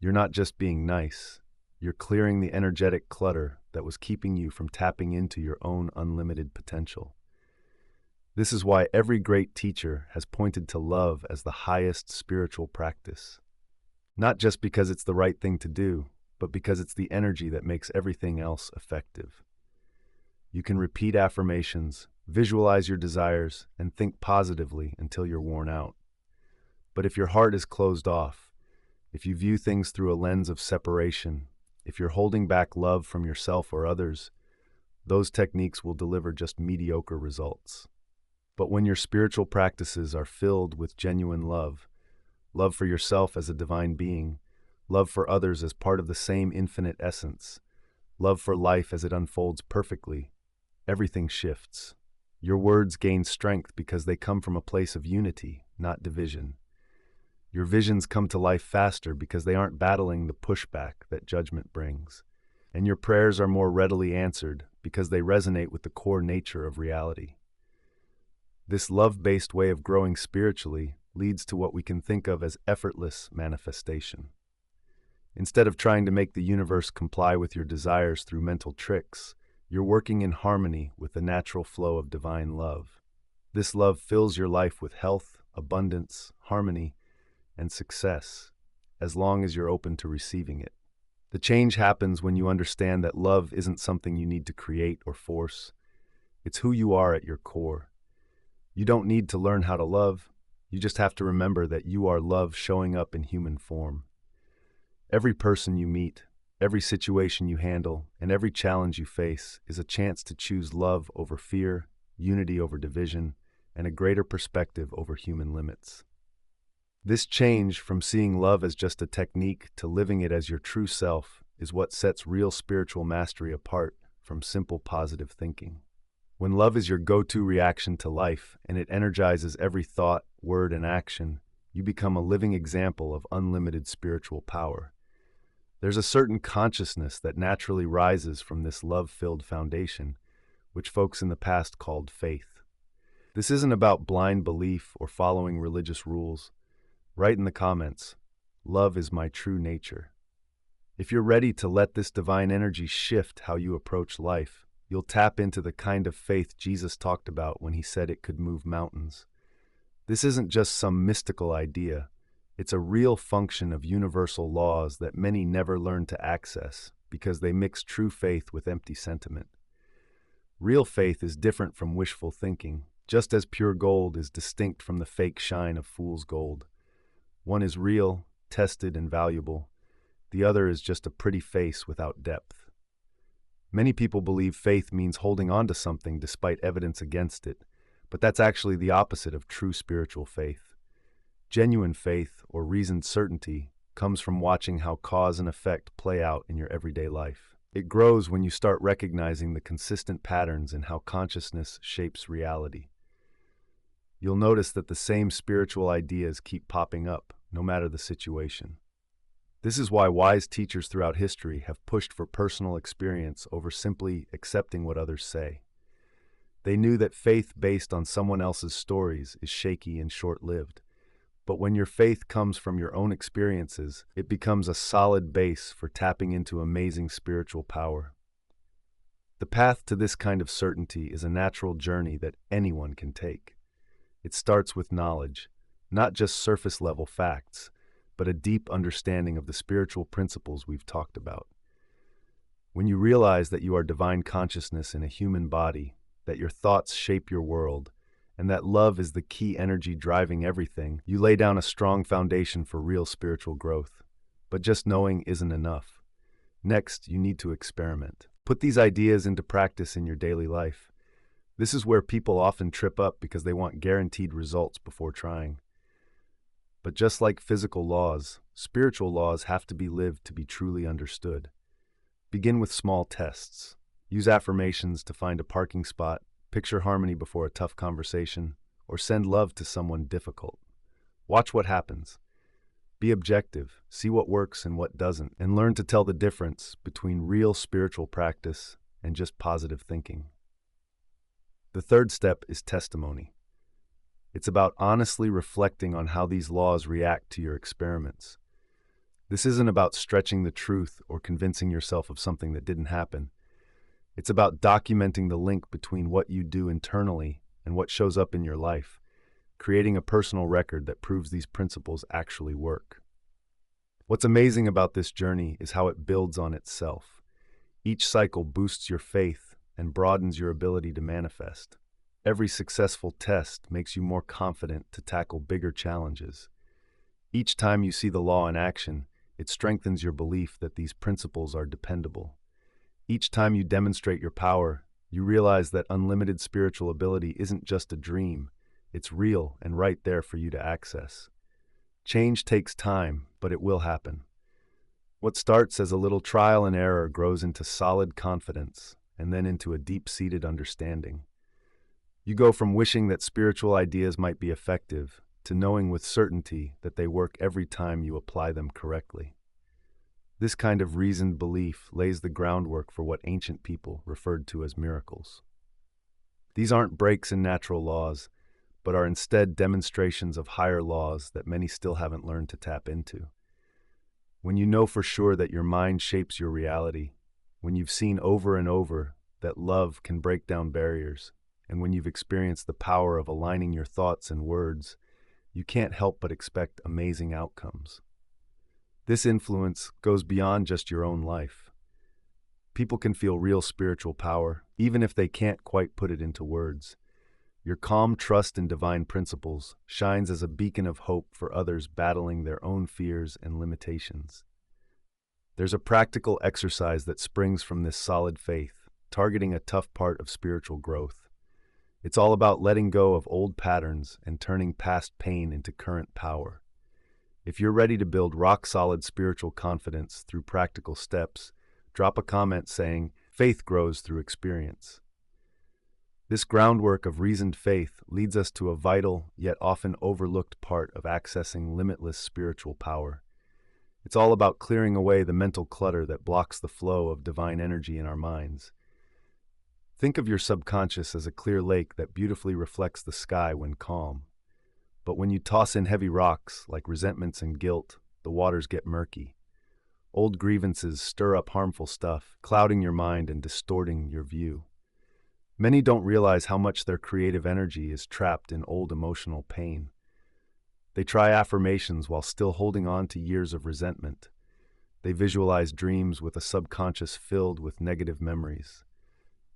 Speaker 1: you're not just being nice. You're clearing the energetic clutter that was keeping you from tapping into your own unlimited potential. This is why every great teacher has pointed to love as the highest spiritual practice. Not just because it's the right thing to do, but because it's the energy that makes everything else effective. You can repeat affirmations, visualize your desires, and think positively until you're worn out. But if your heart is closed off, if you view things through a lens of separation, if you're holding back love from yourself or others, those techniques will deliver just mediocre results. But when your spiritual practices are filled with genuine love, love for yourself as a divine being, love for others as part of the same infinite essence, love for life as it unfolds perfectly, everything shifts. Your words gain strength because they come from a place of unity, not division. Your visions come to life faster because they aren't battling the pushback that judgment brings. And your prayers are more readily answered because they resonate with the core nature of reality. This love-based way of growing spiritually leads to what we can think of as effortless manifestation. Instead of trying to make the universe comply with your desires through mental tricks, you're working in harmony with the natural flow of divine love. This love fills your life with health, abundance, harmony, and success, as long as you're open to receiving it. The change happens when you understand that love isn't something you need to create or force. It's who you are at your core. You don't need to learn how to love. You just have to remember that you are love showing up in human form. Every person you meet, every situation you handle, and every challenge you face is a chance to choose love over fear, unity over division, and a greater perspective over human limits. This change from seeing love as just a technique to living it as your true self is what sets real spiritual mastery apart from simple positive thinking. When love is your go-to reaction to life and it energizes every thought, word, and action, you become a living example of unlimited spiritual power. There's a certain consciousness that naturally rises from this love-filled foundation, which folks in the past called faith. This isn't about blind belief or following religious rules. Write in the comments, "Love is my true nature." If you're ready to let this divine energy shift how you approach life, you'll tap into the kind of faith Jesus talked about when he said it could move mountains. This isn't just some mystical idea. It's a real function of universal laws that many never learn to access because they mix true faith with empty sentiment. Real faith is different from wishful thinking, just as pure gold is distinct from the fake shine of fool's gold. One is real, tested, and valuable. The other is just a pretty face without depth. Many people believe faith means holding on to something despite evidence against it, but that's actually the opposite of true spiritual faith. Genuine faith, or reasoned certainty, comes from watching how cause and effect play out in your everyday life. It grows when you start recognizing the consistent patterns in how consciousness shapes reality. You'll notice that the same spiritual ideas keep popping up, no matter the situation. This is why wise teachers throughout history have pushed for personal experience over simply accepting what others say. They knew that faith based on someone else's stories is shaky and short-lived. But when your faith comes from your own experiences, it becomes a solid base for tapping into amazing spiritual power. The path to this kind of certainty is a natural journey that anyone can take. It starts with knowledge, not just surface-level facts, but a deep understanding of the spiritual principles we've talked about. When you realize that you are divine consciousness in a human body, that your thoughts shape your world, and that love is the key energy driving everything, you lay down a strong foundation for real spiritual growth. But just knowing isn't enough. Next, you need to experiment. Put these ideas into practice in your daily life. This is where people often trip up because they want guaranteed results before trying. But just like physical laws, spiritual laws have to be lived to be truly understood. Begin with small tests. Use affirmations to find a parking spot, picture harmony before a tough conversation, or send love to someone difficult. Watch what happens. Be objective, see what works and what doesn't, and learn to tell the difference between real spiritual practice and just positive thinking. The third step is testimony. It's about honestly reflecting on how these laws react to your experiments. This isn't about stretching the truth or convincing yourself of something that didn't happen. It's about documenting the link between what you do internally and what shows up in your life, creating a personal record that proves these principles actually work. What's amazing about this journey is how it builds on itself. Each cycle boosts your faith and broadens your ability to manifest. Every successful test makes you more confident to tackle bigger challenges. Each time you see the law in action, it strengthens your belief that these principles are dependable. Each time you demonstrate your power, you realize that unlimited spiritual ability isn't just a dream, it's real and right there for you to access. Change takes time, but it will happen. What starts as a little trial and error grows into solid confidence, and then into a deep-seated understanding. You go from wishing that spiritual ideas might be effective to knowing with certainty that they work every time you apply them correctly. This kind of reasoned belief lays the groundwork for what ancient people referred to as miracles. These aren't breaks in natural laws, but are instead demonstrations of higher laws that many still haven't learned to tap into. When you know for sure that your mind shapes your reality, when you've seen over and over that love can break down barriers, and when you've experienced the power of aligning your thoughts and words, you can't help but expect amazing outcomes. This influence goes beyond just your own life. People can feel real spiritual power, even if they can't quite put it into words. Your calm trust in divine principles shines as a beacon of hope for others battling their own fears and limitations. There's a practical exercise that springs from this solid faith, targeting a tough part of spiritual growth. It's all about letting go of old patterns and turning past pain into current power. If you're ready to build rock-solid spiritual confidence through practical steps, drop a comment saying, "Faith grows through experience." This groundwork of reasoned faith leads us to a vital, yet often overlooked part of accessing limitless spiritual power. It's all about clearing away the mental clutter that blocks the flow of divine energy in our minds. Think of your subconscious as a clear lake that beautifully reflects the sky when calm. But when you toss in heavy rocks, like resentments and guilt, the waters get murky. Old grievances stir up harmful stuff, clouding your mind and distorting your view. Many don't realize how much their creative energy is trapped in old emotional pain. They try affirmations while still holding on to years of resentment. They visualize dreams with a subconscious filled with negative memories.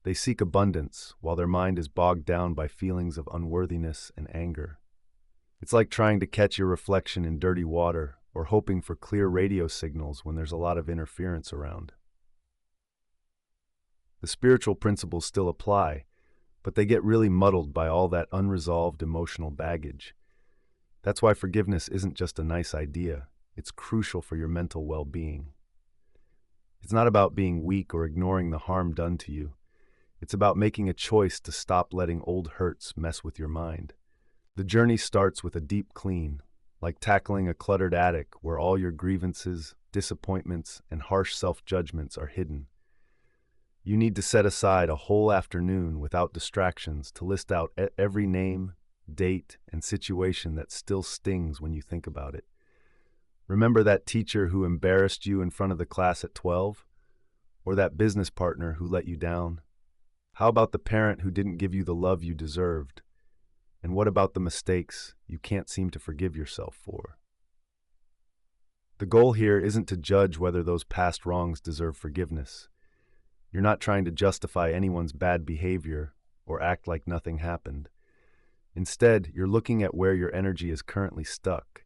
Speaker 1: They seek abundance while their mind is bogged down by feelings of unworthiness and anger. It's like trying to catch your reflection in dirty water or hoping for clear radio signals when there's a lot of interference around. The spiritual principles still apply, but they get really muddled by all that unresolved emotional baggage. That's why forgiveness isn't just a nice idea. It's crucial for your mental well-being. It's not about being weak or ignoring the harm done to you. It's about making a choice to stop letting old hurts mess with your mind. The journey starts with a deep clean, like tackling a cluttered attic where all your grievances, disappointments, and harsh self-judgments are hidden. You need to set aside a whole afternoon without distractions to list out every name, date, and situation that still stings when you think about it. Remember that teacher who embarrassed you in front of the class at 12? Or that business partner who let you down? How about the parent who didn't give you the love you deserved? And what about the mistakes you can't seem to forgive yourself for? The goal here isn't to judge whether those past wrongs deserve forgiveness. You're not trying to justify anyone's bad behavior or act like nothing happened. Instead, you're looking at where your energy is currently stuck,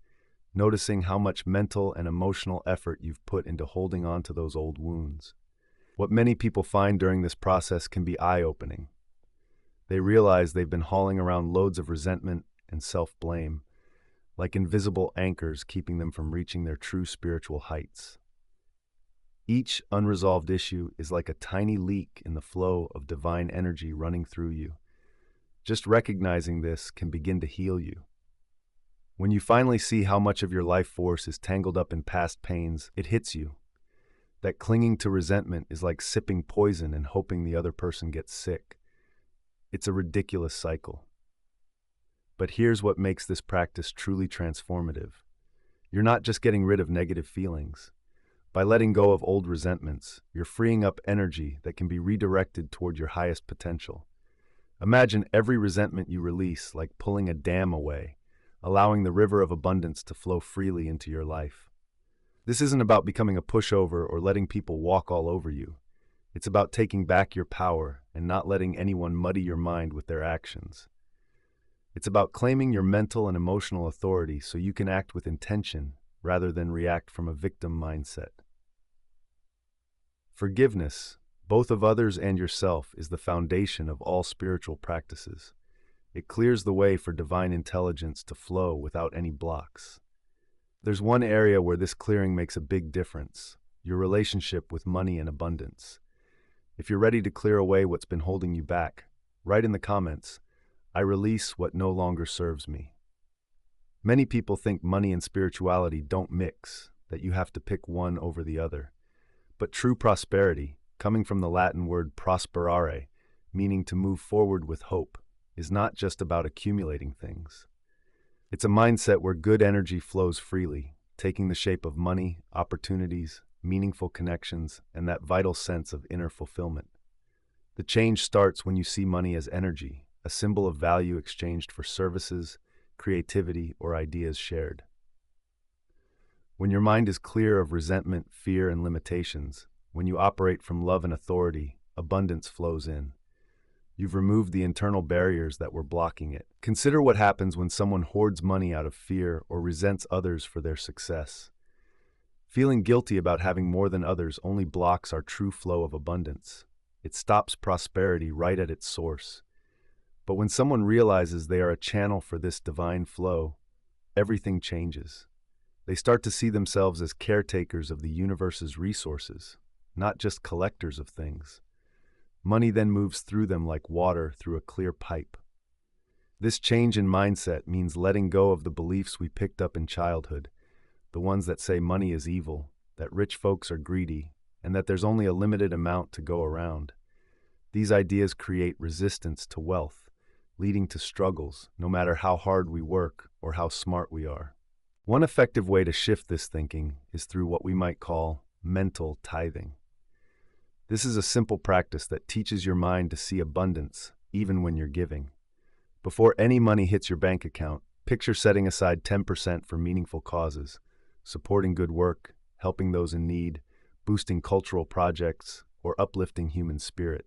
Speaker 1: noticing how much mental and emotional effort you've put into holding on to those old wounds. What many people find during this process can be eye-opening. They realize they've been hauling around loads of resentment and self-blame, like invisible anchors keeping them from reaching their true spiritual heights. Each unresolved issue is like a tiny leak in the flow of divine energy running through you. Just recognizing this can begin to heal you. When you finally see how much of your life force is tangled up in past pains, it hits you. That clinging to resentment is like sipping poison and hoping the other person gets sick. It's a ridiculous cycle. But here's what makes this practice truly transformative. You're not just getting rid of negative feelings. By letting go of old resentments, you're freeing up energy that can be redirected toward your highest potential. Imagine every resentment you release like pulling a dam away, allowing the river of abundance to flow freely into your life. This isn't about becoming a pushover or letting people walk all over you. It's about taking back your power and not letting anyone muddy your mind with their actions. It's about claiming your mental and emotional authority so you can act with intention rather than react from a victim mindset. Forgiveness, both of others and yourself, is the foundation of all spiritual practices. It clears the way for divine intelligence to flow without any blocks. There's one area where this clearing makes a big difference: your relationship with money and abundance. If you're ready to clear away what's been holding you back, write in the comments, "I release what no longer serves me." Many people think money and spirituality don't mix, that you have to pick one over the other. But true prosperity, coming from the Latin word prosperare, meaning to move forward with hope, is not just about accumulating things. It's a mindset where good energy flows freely, taking the shape of money, opportunities, meaningful connections, and that vital sense of inner fulfillment. The change starts when you see money as energy, a symbol of value exchanged for services, creativity, or ideas shared. When your mind is clear of resentment, fear, and limitations, when you operate from love and authority, abundance flows in. You've removed the internal barriers that were blocking it. Consider what happens when someone hoards money out of fear or resents others for their success. Feeling guilty about having more than others only blocks our true flow of abundance. It stops prosperity right at its source. But when someone realizes they are a channel for this divine flow, everything changes. They start to see themselves as caretakers of the universe's resources, not just collectors of things. Money then moves through them like water through a clear pipe. This change in mindset means letting go of the beliefs we picked up in childhood, the ones that say money is evil, that rich folks are greedy, and that there's only a limited amount to go around. These ideas create resistance to wealth, leading to struggles, no matter how hard we work or how smart we are. One effective way to shift this thinking is through what we might call mental tithing. This is a simple practice that teaches your mind to see abundance even when you're giving. Before any money hits your bank account, picture setting aside 10% for meaningful causes, supporting good work, helping those in need, boosting cultural projects, or uplifting human spirit.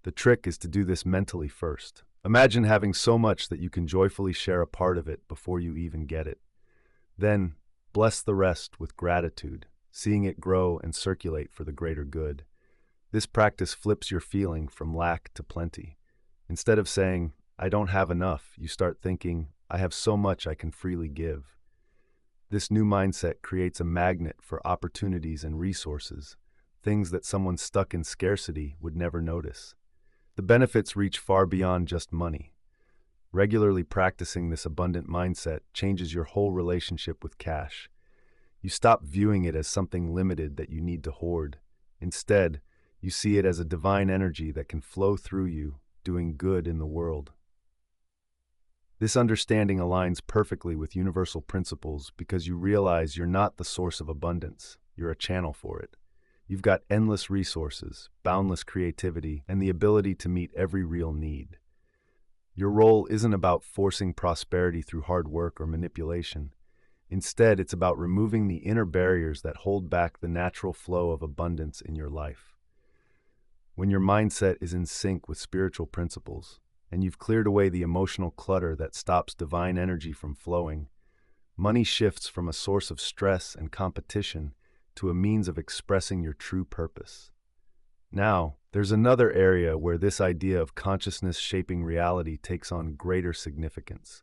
Speaker 1: The trick is to do this mentally first. Imagine having so much that you can joyfully share a part of it before you even get it. Then, bless the rest with gratitude, seeing it grow and circulate for the greater good. This practice flips your feeling from lack to plenty. Instead of saying, "I don't have enough," you start thinking, "I have so much I can freely give." This new mindset creates a magnet for opportunities and resources, things that someone stuck in scarcity would never notice. The benefits reach far beyond just money. Regularly practicing this abundant mindset changes your whole relationship with cash. You stop viewing it as something limited that you need to hoard. Instead, you see it as a divine energy that can flow through you, doing good in the world. This understanding aligns perfectly with universal principles because you realize you're not the source of abundance, you're a channel for it. You've got endless resources, boundless creativity, and the ability to meet every real need. Your role isn't about forcing prosperity through hard work or manipulation. Instead, it's about removing the inner barriers that hold back the natural flow of abundance in your life. When your mindset is in sync with spiritual principles, and you've cleared away the emotional clutter that stops divine energy from flowing, money shifts from a source of stress and competition to a means of expressing your true purpose. Now, there's another area where this idea of consciousness shaping reality takes on greater significance.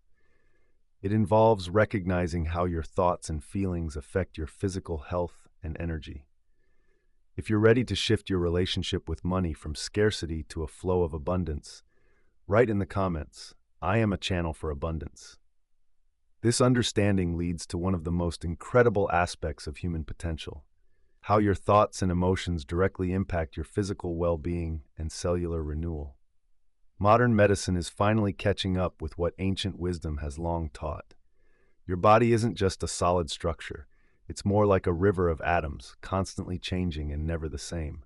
Speaker 1: It involves recognizing how your thoughts and feelings affect your physical health and energy. If you're ready to shift your relationship with money from scarcity to a flow of abundance, write in the comments, "I am a channel for abundance." This understanding leads to one of the most incredible aspects of human potential: how your thoughts and emotions directly impact your physical well-being and cellular renewal. Modern medicine is finally catching up with what ancient wisdom has long taught. Your body isn't just a solid structure. It's more like a river of atoms, constantly changing and never the same.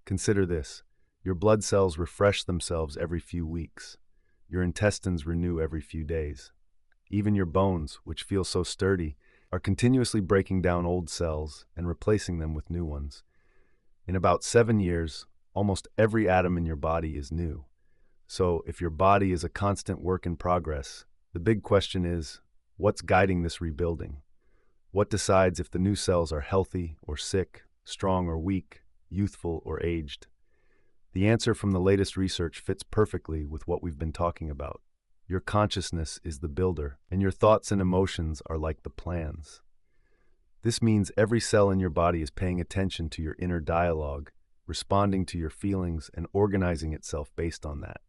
Speaker 1: Consider this: your blood cells refresh themselves every few weeks. Your intestines renew every few days. Even your bones, which feel so sturdy, are continuously breaking down old cells and replacing them with new ones. In about 7 years, almost every atom in your body is new. So, if your body is a constant work in progress, the big question is, what's guiding this rebuilding? What decides if the new cells are healthy or sick, strong or weak, youthful or aged? The answer from the latest research fits perfectly with what we've been talking about. Your consciousness is the builder, and your thoughts and emotions are like the plans. This means every cell in your body is paying attention to your inner dialogue, responding to your feelings, and organizing itself based on that.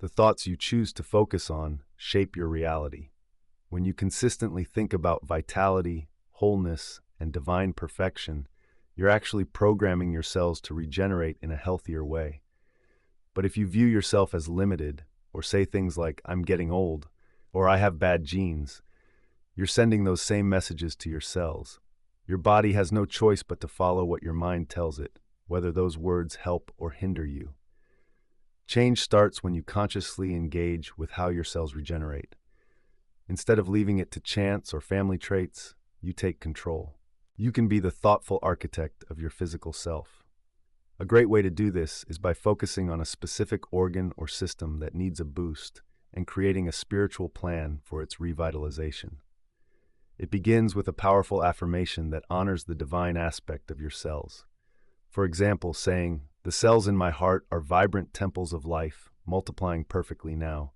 Speaker 1: The thoughts you choose to focus on shape your reality. When you consistently think about vitality, wholeness, and divine perfection, you're actually programming your cells to regenerate in a healthier way. But if you view yourself as limited, or say things like, "I'm getting old," or "I have bad genes," you're sending those same messages to your cells. Your body has no choice but to follow what your mind tells it, whether those words help or hinder you. Change starts when you consciously engage with how your cells regenerate. Instead of leaving it to chance or family traits, you take control. You can be the thoughtful architect of your physical self. A great way to do this is by focusing on a specific organ or system that needs a boost and creating a spiritual plan for its revitalization. It begins with a powerful affirmation that honors the divine aspect of your cells. For example, saying, "The cells in my heart are vibrant temples of life, multiplying perfectly now,"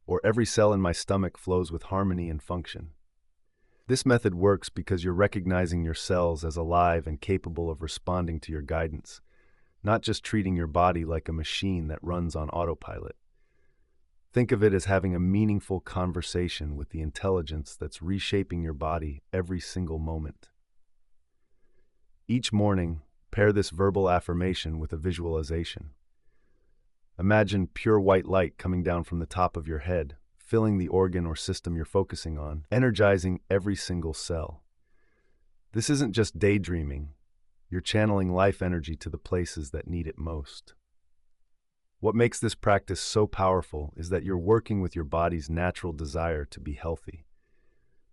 Speaker 1: or "Every cell in my stomach flows with harmony and function." This method works because you're recognizing your cells as alive and capable of responding to your guidance, not just treating your body like a machine that runs on autopilot. Think of it as having a meaningful conversation with the intelligence that's reshaping your body every single moment. Each morning, pair this verbal affirmation with a visualization. Imagine pure white light coming down from the top of your head, filling the organ or system you're focusing on, energizing every single cell. This isn't just daydreaming. You're channeling life energy to the places that need it most. What makes this practice so powerful is that you're working with your body's natural desire to be healthy.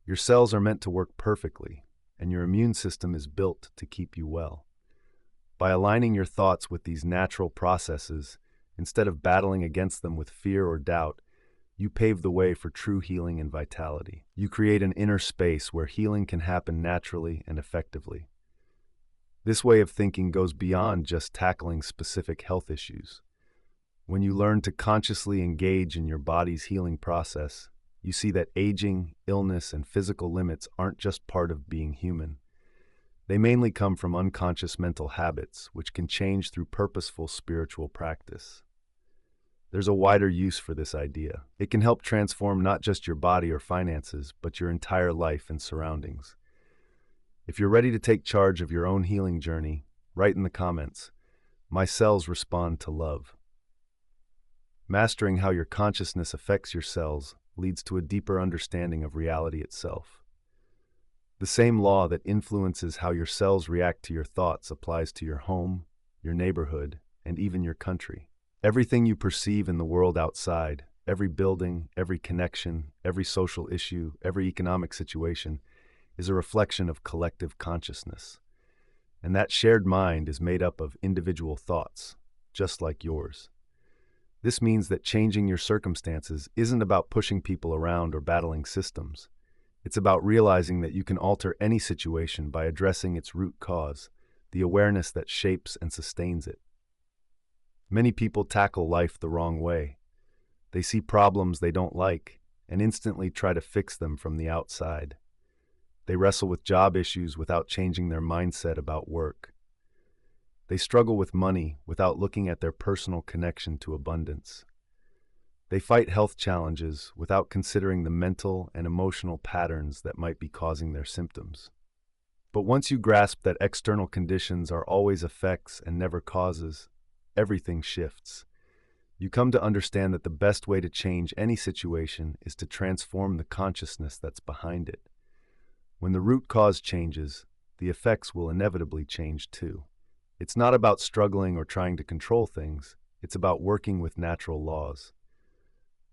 Speaker 1: Your cells are meant to work perfectly, and your immune system is built to keep you well. By aligning your thoughts with these natural processes, instead of battling against them with fear or doubt, you pave the way for true healing and vitality. You create an inner space where healing can happen naturally and effectively. This way of thinking goes beyond just tackling specific health issues. When you learn to consciously engage in your body's healing process, you see that aging, illness, and physical limits aren't just part of being human. They mainly come from unconscious mental habits, which can change through purposeful spiritual practice. There's a wider use for this idea. It can help transform not just your body or finances, but your entire life and surroundings. If you're ready to take charge of your own healing journey, write in the comments, "My cells respond to love." Mastering how your consciousness affects your cells leads to a deeper understanding of reality itself. The same law that influences how your cells react to your thoughts applies to your home, your neighborhood, and even your country. Everything you perceive in the world outside, every building, every connection, every social issue, every economic situation, is a reflection of collective consciousness. And that shared mind is made up of individual thoughts, just like yours. This means that changing your circumstances isn't about pushing people around or battling systems. It's about realizing that you can alter any situation by addressing its root cause, the awareness that shapes and sustains it. Many people tackle life the wrong way. They see problems they don't like and instantly try to fix them from the outside. They wrestle with job issues without changing their mindset about work. They struggle with money without looking at their personal connection to abundance. They fight health challenges without considering the mental and emotional patterns that might be causing their symptoms. But once you grasp that external conditions are always effects and never causes, everything shifts. You come to understand that the best way to change any situation is to transform the consciousness that's behind it. When the root cause changes, the effects will inevitably change too. It's not about struggling or trying to control things, it's about working with natural laws.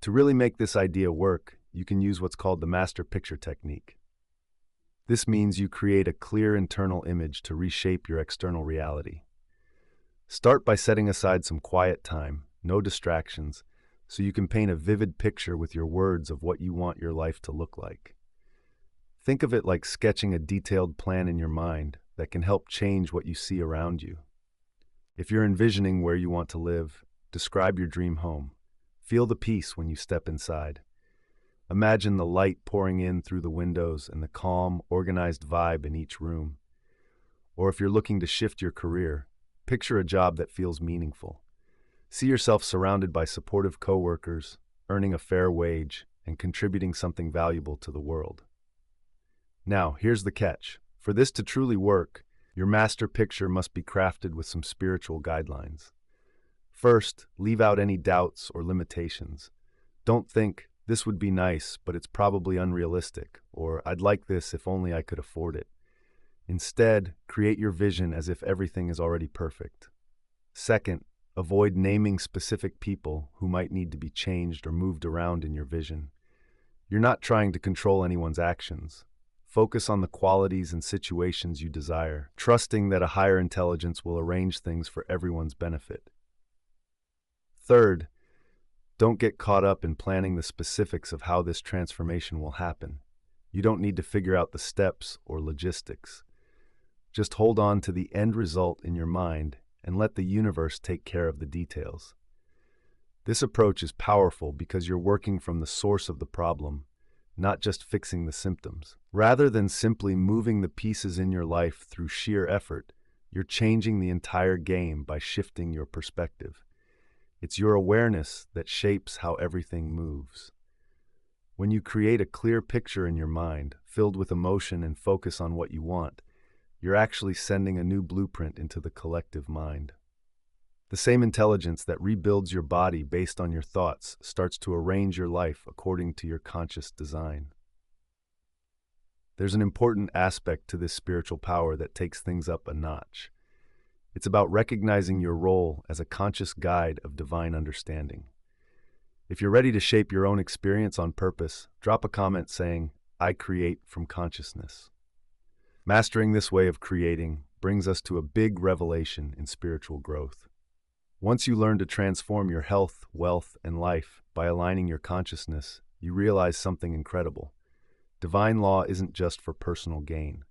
Speaker 1: To really make this idea work, you can use what's called the master picture technique. This means you create a clear internal image to reshape your external reality. Start by setting aside some quiet time, no distractions, so you can paint a vivid picture with your words of what you want your life to look like. Think of it like sketching a detailed plan in your mind that can help change what you see around you. If you're envisioning where you want to live, describe your dream home. Feel the peace when you step inside. Imagine the light pouring in through the windows and the calm, organized vibe in each room. Or if you're looking to shift your career, picture a job that feels meaningful. See yourself surrounded by supportive coworkers, earning a fair wage, and contributing something valuable to the world. Now, here's the catch. For this to truly work, your master picture must be crafted with some spiritual guidelines. First, leave out any doubts or limitations. Don't think, "This would be nice, but it's probably unrealistic," or "I'd like this if only I could afford it." Instead, create your vision as if everything is already perfect. Second, avoid naming specific people who might need to be changed or moved around in your vision. You're not trying to control anyone's actions. Focus on the qualities and situations you desire, trusting that a higher intelligence will arrange things for everyone's benefit. Third, don't get caught up in planning the specifics of how this transformation will happen. You don't need to figure out the steps or logistics. Just hold on to the end result in your mind and let the universe take care of the details. This approach is powerful because you're working from the source of the problem, not just fixing the symptoms. Rather than simply moving the pieces in your life through sheer effort, you're changing the entire game by shifting your perspective. It's your awareness that shapes how everything moves. When you create a clear picture in your mind, filled with emotion and focus on what you want, you're actually sending a new blueprint into the collective mind. The same intelligence that rebuilds your body based on your thoughts starts to arrange your life according to your conscious design. There's an important aspect to this spiritual power that takes things up a notch. It's about recognizing your role as a conscious guide of divine understanding. If you're ready to shape your own experience on purpose, drop a comment saying, "I create from consciousness." Mastering this way of creating brings us to a big revelation in spiritual growth. Once you learn to transform your health, wealth, and life by aligning your consciousness, you realize something incredible. Divine law isn't just for personal gain.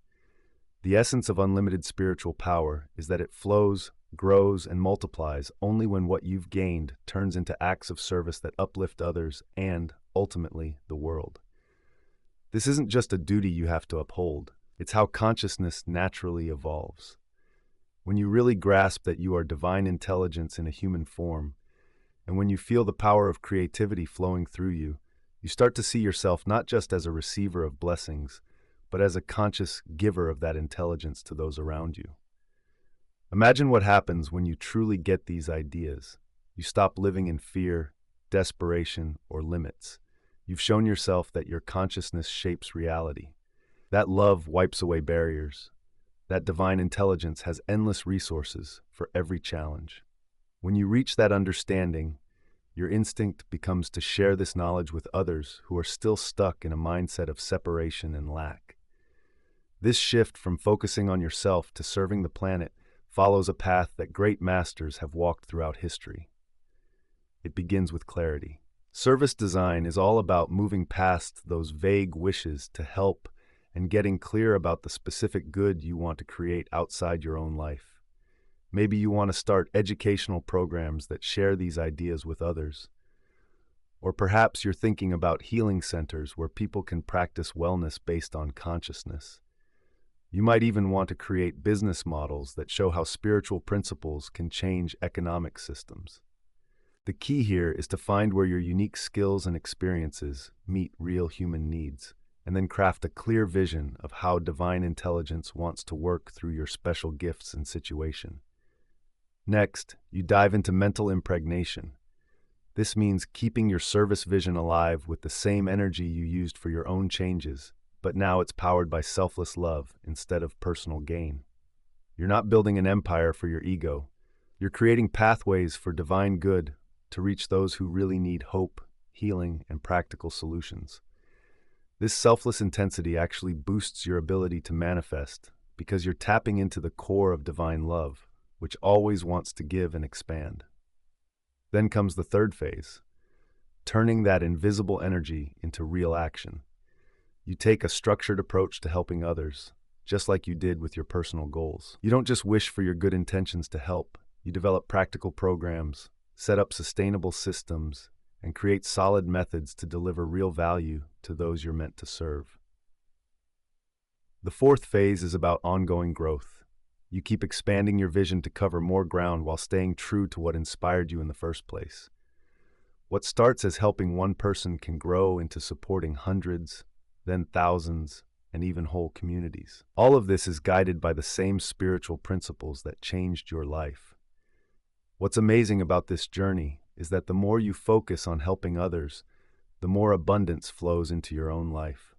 Speaker 1: The essence of unlimited spiritual power is that it flows, grows, and multiplies only when what you've gained turns into acts of service that uplift others and, ultimately, the world. This isn't just a duty you have to uphold. It's how consciousness naturally evolves. When you really grasp that you are divine intelligence in a human form, and when you feel the power of creativity flowing through you, you start to see yourself not just as a receiver of blessings, but as a conscious giver of that intelligence to those around you. Imagine what happens when you truly get these ideas. You stop living in fear, desperation, or limits. You've shown yourself that your consciousness shapes reality. That love wipes away barriers. That divine intelligence has endless resources for every challenge. When you reach that understanding, your instinct becomes to share this knowledge with others who are still stuck in a mindset of separation and lack. This shift from focusing on yourself to serving the planet follows a path that great masters have walked throughout history. It begins with clarity. Service design is all about moving past those vague wishes to help and getting clear about the specific good you want to create outside your own life. Maybe you want to start educational programs that share these ideas with others. Or perhaps you're thinking about healing centers where people can practice wellness based on consciousness. You might even want to create business models that show how spiritual principles can change economic systems. The key here is to find where your unique skills and experiences meet real human needs, and then craft a clear vision of how divine intelligence wants to work through your special gifts and situation. Next, you dive into mental impregnation. This means keeping your service vision alive with the same energy you used for your own changes, but now it's powered by selfless love instead of personal gain. You're not building an empire for your ego. You're creating pathways for divine good to reach those who really need hope, healing, and practical solutions. This selfless intensity actually boosts your ability to manifest because you're tapping into the core of divine love, which always wants to give and expand. Then comes the third phase, turning that invisible energy into real action. You take a structured approach to helping others, just like you did with your personal goals. You don't just wish for your good intentions to help. You develop practical programs, set up sustainable systems, and create solid methods to deliver real value to those you're meant to serve. The fourth phase is about ongoing growth. You keep expanding your vision to cover more ground while staying true to what inspired you in the first place. What starts as helping one person can grow into supporting hundreds, then thousands, and even whole communities. All of this is guided by the same spiritual principles that changed your life. What's amazing about this journey is that the more you focus on helping others, the more abundance flows into your own life.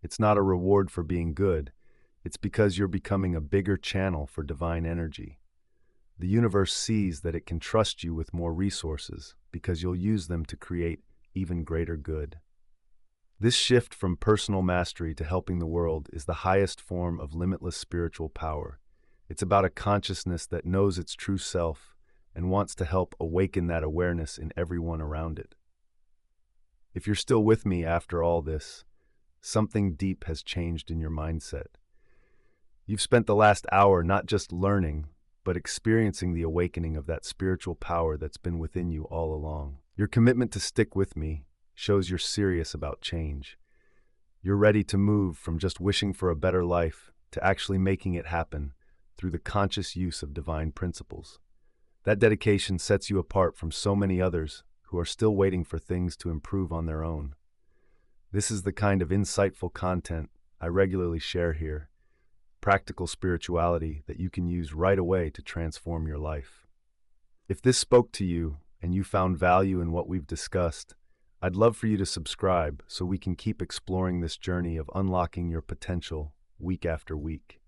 Speaker 1: It's not a reward for being good. It's because you're becoming a bigger channel for divine energy. The universe sees that it can trust you with more resources because you'll use them to create even greater good. This shift from personal mastery to helping the world is the highest form of limitless spiritual power. It's about a consciousness that knows its true self and wants to help awaken that awareness in everyone around it. If you're still with me after all this, something deep has changed in your mindset. You've spent the last hour not just learning, but experiencing the awakening of that spiritual power that's been within you all along. Your commitment to stick with me shows you're serious about change. You're ready to move from just wishing for a better life to actually making it happen through the conscious use of divine principles. That dedication sets you apart from so many others who are still waiting for things to improve on their own. This is the kind of insightful content I regularly share here, practical spirituality that you can use right away to transform your life. If this spoke to you and you found value in what we've discussed, I'd love for you to subscribe so we can keep exploring this journey of unlocking your potential week after week.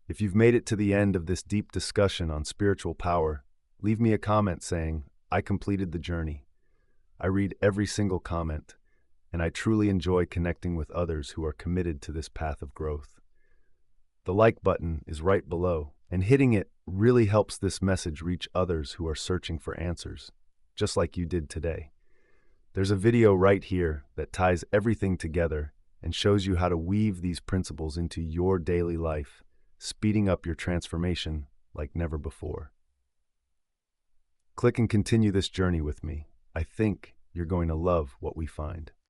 Speaker 1: If you've made it to the end of this deep discussion on spiritual power, leave me a comment saying, "I completed the journey." I read every single comment, and I truly enjoy connecting with others who are committed to this path of growth. The like button is right below, and hitting it really helps this message reach others who are searching for answers, just like you did today. There's a video right here that ties everything together and shows you how to weave these principles into your daily life, speeding up your transformation like never before. Click and continue this journey with me. I think you're going to love what we find.